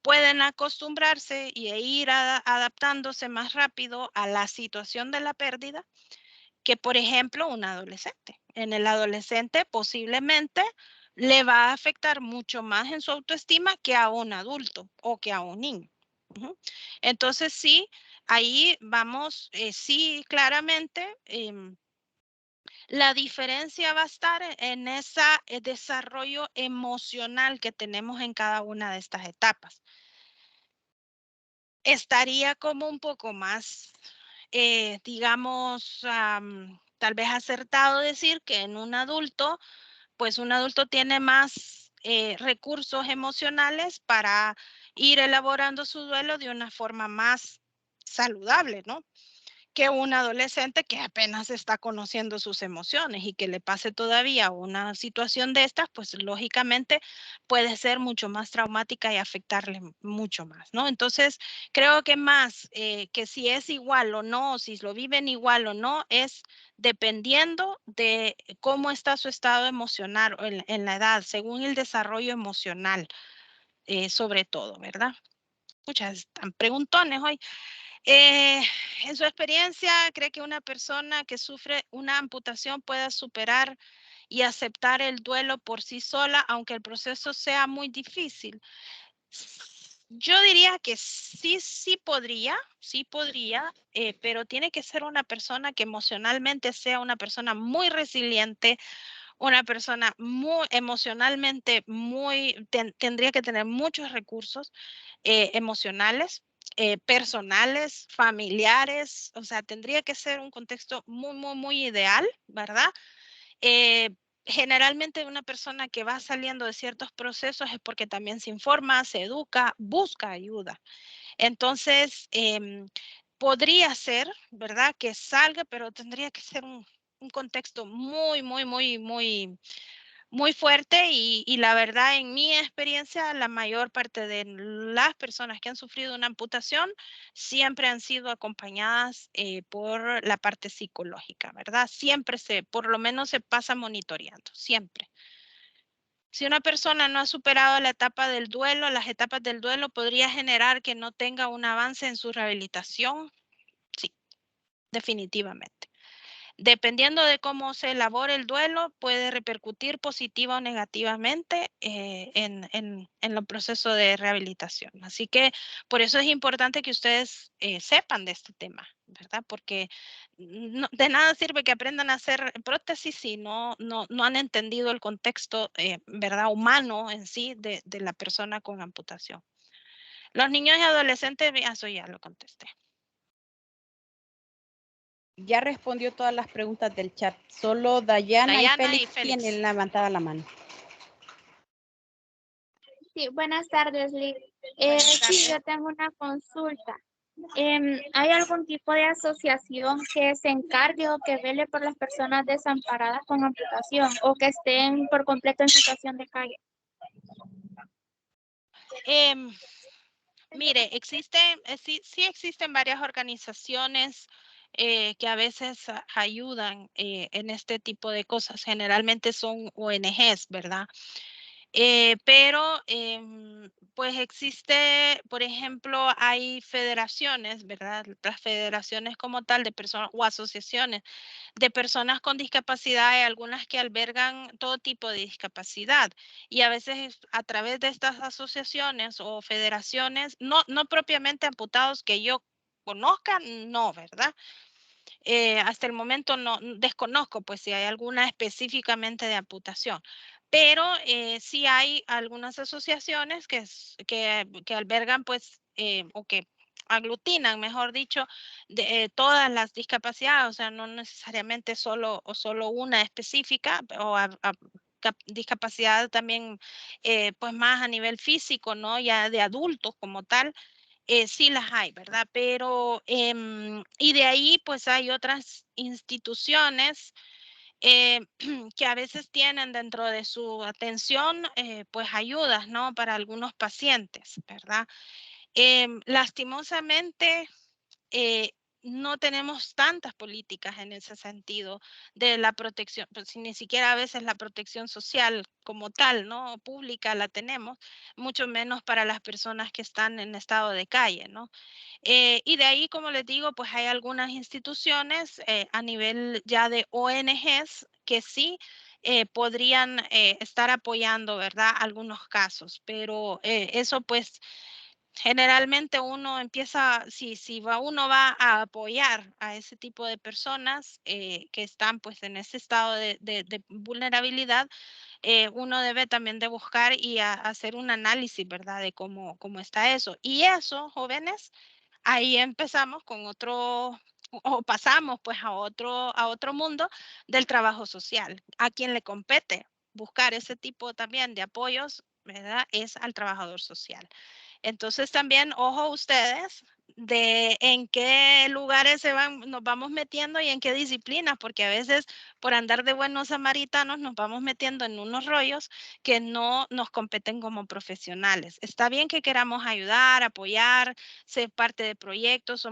Speaker 1: pueden acostumbrarse y ir adaptándose más rápido a la situación de la pérdida que, por ejemplo, un adolescente. En el adolescente posiblemente le va a afectar mucho más en su autoestima que a un adulto o que a un niño. Entonces, sí, ahí vamos, sí, claramente, la diferencia va a estar en ese desarrollo emocional que tenemos en cada una de estas etapas. Estaría como un poco más, digamos, tal vez acertado decir que en un adulto, pues un adulto tiene más recursos emocionales para ir elaborando su duelo de una forma más saludable, ¿no? Que un adolescente que apenas está conociendo sus emociones y que le pase todavía una situación de estas, pues lógicamente puede ser mucho más traumática y afectarle mucho más, ¿no? Entonces, creo que más que si es igual o no, si lo viven igual o no, es dependiendo de cómo está su estado emocional en la edad, según el desarrollo emocional, sobre todo, ¿verdad? Muchas preguntones hoy. En su experiencia, ¿cree que una persona que sufre una amputación pueda superar y aceptar el duelo por sí sola, aunque el proceso sea muy difícil? Yo diría que sí podría, pero tiene que ser una persona que emocionalmente sea una persona muy resiliente, una persona muy emocionalmente tendría que tener muchos recursos emocionales, personales, familiares, o sea, tendría que ser un contexto muy ideal, ¿verdad? Eh, Generalmente una persona que va saliendo de ciertos procesos es porque también se informa, se educa, busca ayuda. Entonces, podría ser, ¿verdad? Que salga, pero tendría que ser un contexto muy fuerte y la verdad, en mi experiencia, la mayor parte de las personas que han sufrido una amputación siempre han sido acompañadas por la parte psicológica, ¿verdad? Siempre por lo menos se pasa monitoreando, siempre. Si una persona no ha superado la etapa del duelo, las etapas del duelo podría generar que no tenga un avance en su rehabilitación. Sí, definitivamente. Dependiendo de cómo se elabore el duelo, puede repercutir positiva o negativamente en el proceso de rehabilitación. Así que por eso es importante que ustedes sepan de este tema, ¿verdad? Porque de nada sirve que aprendan a hacer prótesis si no han entendido el contexto, ¿verdad? Humano en sí de la persona con amputación. Los niños y adolescentes, eso ya lo contesté.
Speaker 7: Ya respondió todas las preguntas del chat. Solo Dayana y Félix tienen levantada la mano.
Speaker 8: Sí, buenas tardes, Liz. Sí, yo tengo una consulta. ¿Hay algún tipo de asociación que se encargue o que vele por las personas desamparadas con amputación o que estén por completo en situación de calle?
Speaker 1: Mire, sí existen varias organizaciones que a veces ayudan en este tipo de cosas. Generalmente son ONGs, ¿verdad? Pero pues existe, por ejemplo, hay federaciones, ¿verdad? Las federaciones como tal de personas o asociaciones de personas con discapacidad, hay algunas que albergan todo tipo de discapacidad y a veces a través de estas asociaciones o federaciones, no propiamente amputados que yo conozca, no, ¿verdad? Hasta el momento no desconozco pues si hay alguna específicamente de amputación, pero sí hay algunas asociaciones que albergan pues o que aglutinan, mejor dicho, de todas las discapacidades, o sea, no necesariamente solo una específica o discapacidad también pues más a nivel físico, ¿no? Ya de adultos como tal. Sí las hay, ¿verdad? Pero, y de ahí pues hay otras instituciones que a veces tienen dentro de su atención pues ayudas, ¿no? Para algunos pacientes, ¿verdad? Lastimosamente, no tenemos tantas políticas en ese sentido de la protección, pues ni siquiera a veces la protección social como tal, ¿no? Pública la tenemos, mucho menos para las personas que están en estado de calle, ¿no? Y de ahí, como les digo, pues hay algunas instituciones a nivel ya de ONGs que sí podrían estar apoyando, ¿verdad? Algunos casos, pero eso pues generalmente uno empieza, si uno va a apoyar a ese tipo de personas que están pues en ese estado de vulnerabilidad, uno debe también de buscar y hacer un análisis, ¿verdad? De cómo está eso. Y eso, jóvenes, ahí empezamos con otro, o pasamos pues a otro mundo del trabajo social. A quien le compete buscar ese tipo también de apoyos, ¿verdad? Es al trabajador social. Entonces también, ojo ustedes, de en qué lugares nos vamos metiendo y en qué disciplinas, porque a veces por andar de buenos samaritanos nos vamos metiendo en unos rollos que no nos competen como profesionales. Está bien que queramos ayudar, apoyar, ser parte de proyectos,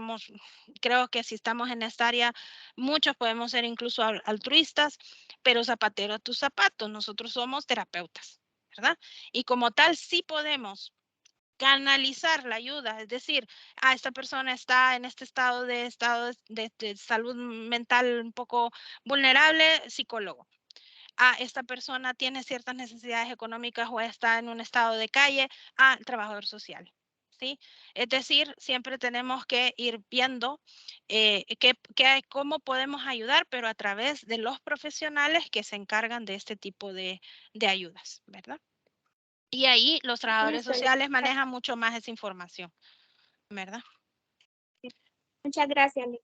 Speaker 1: creo que si estamos en esta área, muchos podemos ser incluso altruistas, pero zapatero a tus zapatos, nosotros somos terapeutas, ¿verdad? Y como tal, sí podemos canalizar la ayuda, es decir, esta persona está en este estado de salud mental un poco vulnerable, psicólogo. Esta persona tiene ciertas necesidades económicas o está en un estado de calle, trabajador social. ¿Sí? Es decir, siempre tenemos que ir viendo cómo podemos ayudar, pero a través de los profesionales que se encargan de este tipo de ayudas, ¿verdad? Y ahí los trabajadores sociales manejan mucho más esa información, ¿verdad?
Speaker 8: Muchas gracias, Liz.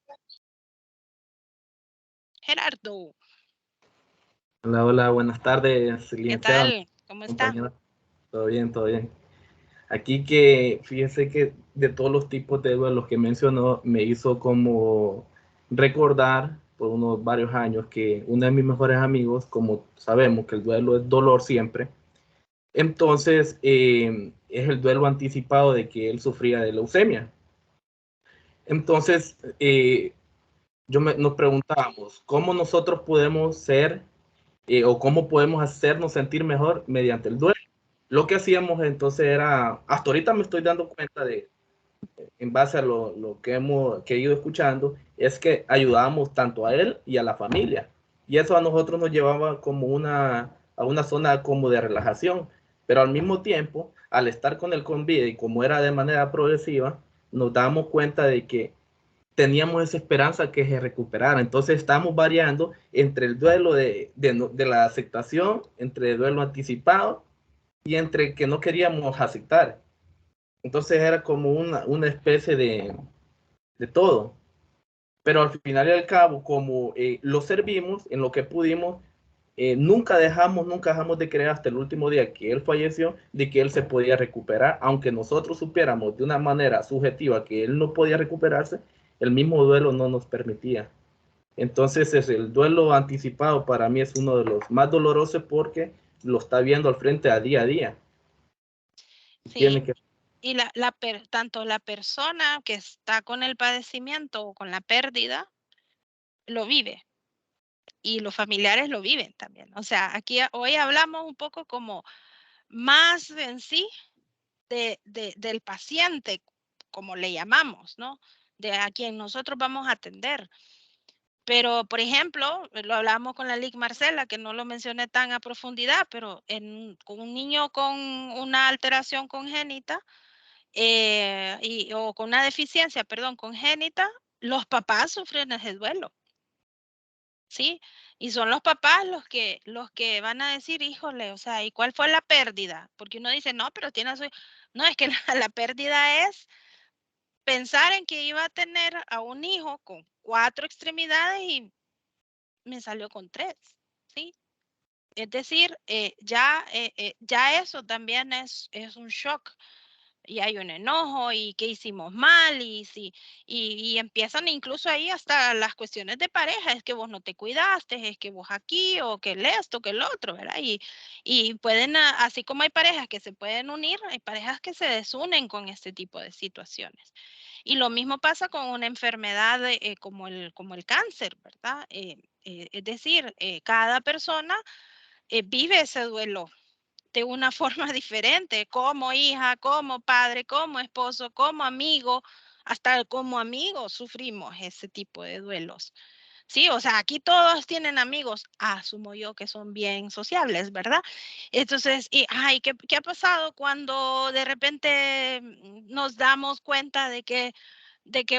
Speaker 1: Gerardo.
Speaker 9: Hola, hola, buenas tardes,
Speaker 1: ¿Qué
Speaker 9: licenciada.
Speaker 1: tal? ¿Cómo está?
Speaker 9: Todo bien, todo bien. Aquí que fíjese que de todos los tipos de duelos que mencionó, me hizo como recordar por unos varios años que uno de mis mejores amigos, como sabemos que el duelo es dolor siempre, entonces es el duelo anticipado de que él sufría de leucemia. Entonces, nos preguntábamos, ¿cómo nosotros podemos ser o cómo podemos hacernos sentir mejor mediante el duelo? Lo que hacíamos entonces era, hasta ahorita me estoy dando cuenta de, en base a lo que he ido escuchando, es que ayudábamos tanto a él y a la familia. Y eso a nosotros nos llevaba como a una zona como de relajación. Pero al mismo tiempo, al estar con él con vida y como era de manera progresiva, nos damos cuenta de que teníamos esa esperanza que se recuperara. Entonces estamos variando entre el duelo de la aceptación, entre el duelo anticipado y entre que no queríamos aceptar. Entonces era como una especie de todo. Pero al final y al cabo, como lo servimos en lo que pudimos, nunca dejamos de creer hasta el último día que él falleció, de que él se podía recuperar, aunque nosotros supiéramos de una manera subjetiva que él no podía recuperarse, el mismo duelo no nos permitía. Entonces el duelo anticipado para mí es uno de los más dolorosos porque lo está viendo al frente a día.
Speaker 1: Sí.
Speaker 9: Tiene que...
Speaker 1: Y tanto la persona que está con el padecimiento o con la pérdida lo vive y los familiares lo viven también. O sea, aquí hoy hablamos un poco como más en sí del paciente, como le llamamos, ¿no? De a quien nosotros vamos a atender. Pero, por ejemplo, lo hablamos con la Lic Marcela, que no lo mencioné tan a profundidad, pero con un niño con una alteración congénita, o con una deficiencia, perdón, congénita, los papás sufren ese duelo. ¿Sí? Y son los papás los que van a decir, híjole, o sea, ¿y cuál fue la pérdida? Porque uno dice, no, pero tiene su... No, es que la pérdida es pensar en que iba a tener a un hijo con 4 extremidades y me salió con 3, ¿sí? Es decir, ya eso también es un shock. Y hay un enojo y qué hicimos mal y empiezan incluso ahí hasta las cuestiones de pareja, es que vos no te cuidaste, es que vos aquí o que esto, que el otro, ¿verdad? Y pueden, así como hay parejas que se pueden unir, hay parejas que se desunen con este tipo de situaciones. Y lo mismo pasa con una enfermedad como el cáncer, ¿verdad? Es decir, cada persona vive ese duelo de una forma diferente, como hija, como padre, como esposo, como amigo, hasta como amigos sufrimos ese tipo de duelos. Sí, o sea, aquí todos tienen amigos, asumo yo que son bien sociables, ¿verdad? Entonces, ¿qué ha pasado cuando de repente nos damos cuenta de que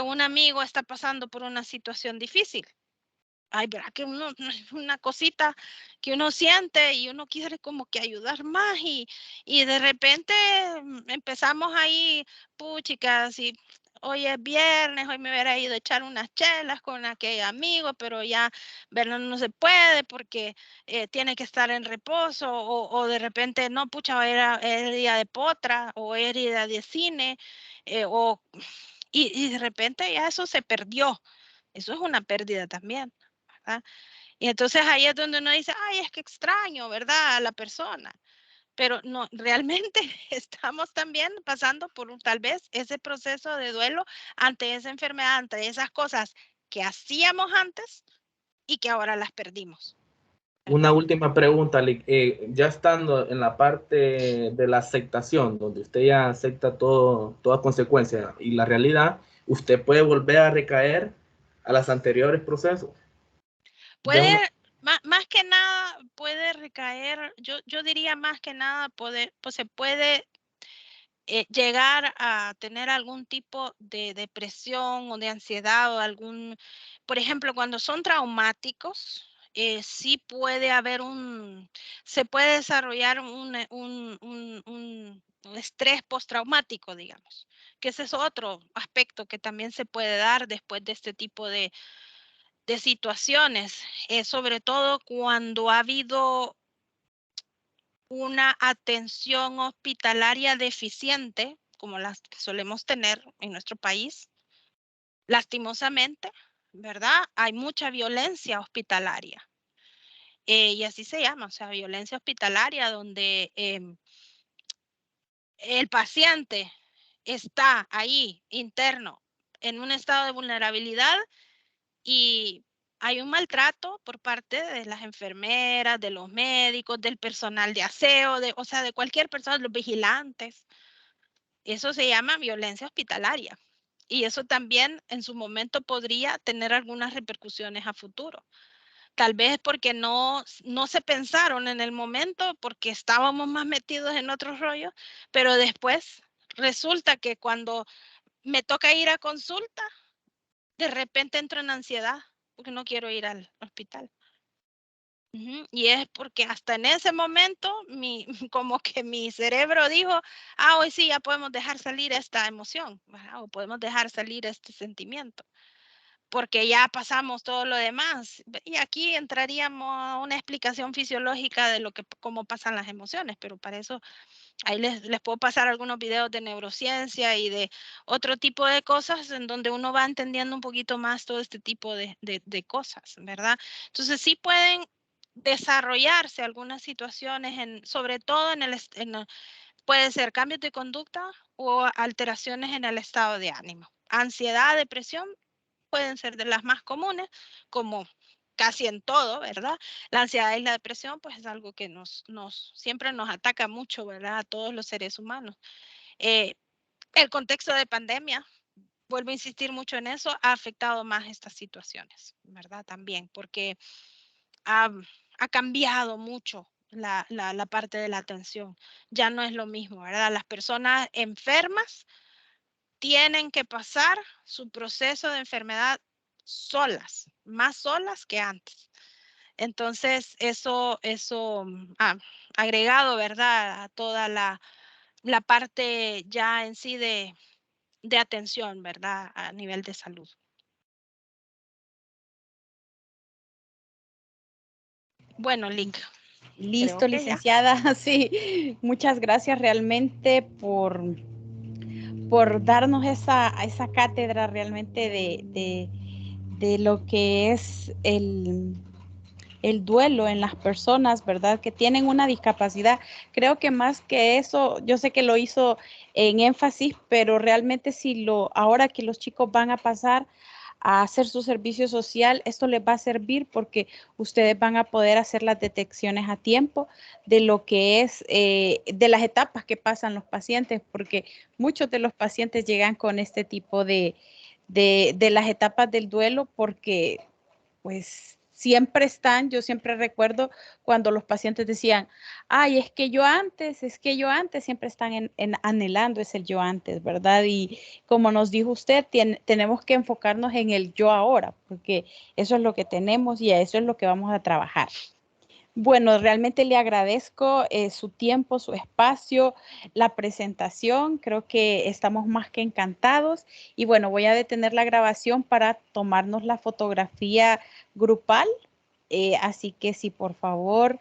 Speaker 1: un amigo está pasando por una situación difícil? Ay, ¿verdad? Que una cosita que uno siente y uno quiere como que ayudar más y de repente empezamos ahí, puchicas, y hoy es viernes, hoy me hubiera ido a echar unas chelas con aquel amigo, pero ya, ¿verdad? No se puede porque tiene que estar en reposo o de repente, no, pucha, era día de potra o era día de cine y de repente ya eso se perdió. Eso es una pérdida también. ¿verdad? Y entonces ahí es donde uno dice, ay, es que extraño, ¿verdad? A la persona. Pero no, realmente estamos también pasando por tal vez ese proceso de duelo ante esa enfermedad, ante esas cosas que hacíamos antes y que ahora las perdimos.
Speaker 9: Una última pregunta, ya estando en la parte de la aceptación, donde usted ya acepta toda consecuencia y la realidad, ¿usted puede volver a recaer a los anteriores procesos?
Speaker 1: Puede, más que nada, puede recaer, yo diría más que nada, pues se puede llegar a tener algún tipo de depresión o de ansiedad o por ejemplo, cuando son traumáticos, sí puede haber se puede desarrollar un estrés postraumático, digamos, que ese es otro aspecto que también se puede dar después de este tipo de situaciones, sobre todo cuando ha habido una atención hospitalaria deficiente como las que solemos tener en nuestro país, lastimosamente, ¿verdad? Hay mucha violencia hospitalaria. Y así se llama, o sea, violencia hospitalaria, donde el paciente está ahí interno en un estado de vulnerabilidad y hay un maltrato por parte de las enfermeras, de los médicos, del personal de aseo, o sea, de cualquier persona, los vigilantes. Eso se llama violencia hospitalaria. Y eso también en su momento podría tener algunas repercusiones a futuro. Tal vez porque no se pensaron en el momento, porque estábamos más metidos en otros rollos, pero después resulta que cuando me toca ir a consulta, de repente entro en ansiedad porque no quiero ir al hospital. Y es porque hasta en ese momento, como que mi cerebro dijo, hoy sí, ya podemos dejar salir esta emoción, ¿verdad? O podemos dejar salir este sentimiento, porque ya pasamos todo lo demás. Y aquí entraríamos a una explicación fisiológica de cómo pasan las emociones, pero para eso ahí les puedo pasar algunos videos de neurociencia y de otro tipo de cosas en donde uno va entendiendo un poquito más todo este tipo de cosas, ¿verdad? Entonces sí pueden desarrollarse algunas situaciones, sobre todo puede ser cambios de conducta o alteraciones en el estado de ánimo. Ansiedad, depresión pueden ser de las más comunes, como casi en todo, ¿verdad? La ansiedad y la depresión, pues es algo que siempre nos ataca mucho, ¿verdad? A todos los seres humanos. El contexto de pandemia, vuelvo a insistir mucho en eso, ha afectado más estas situaciones, ¿verdad? También, porque ha cambiado mucho la parte de la atención. Ya no es lo mismo, ¿verdad? Las personas enfermas tienen que pasar su proceso de enfermedad solas, más solas que antes. Entonces, eso agregado, ¿verdad? A toda la parte ya en sí de atención, ¿verdad? A nivel de salud. Bueno, Lick.
Speaker 7: Listo, licenciada. Sí, muchas gracias realmente por darnos esa cátedra realmente de lo que es el duelo en las personas, ¿verdad? Que tienen una discapacidad. Creo que más que eso, yo sé que lo hizo en énfasis, pero realmente ahora que los chicos van a pasar a hacer su servicio social, esto les va a servir porque ustedes van a poder hacer las detecciones a tiempo de lo que es, de las etapas que pasan los pacientes, porque muchos de los pacientes llegan con este tipo de las etapas del duelo porque pues siempre yo siempre recuerdo cuando los pacientes decían, es que yo antes, siempre están anhelando ese yo antes, ¿verdad? Y como nos dijo usted, tenemos que enfocarnos en el yo ahora, porque eso es lo que tenemos y a eso es lo que vamos a trabajar. Bueno, realmente le agradezco su tiempo, su espacio, la presentación. Creo que estamos más que encantados. Y bueno, voy a detener la grabación para tomarnos la fotografía grupal. Así que si por favor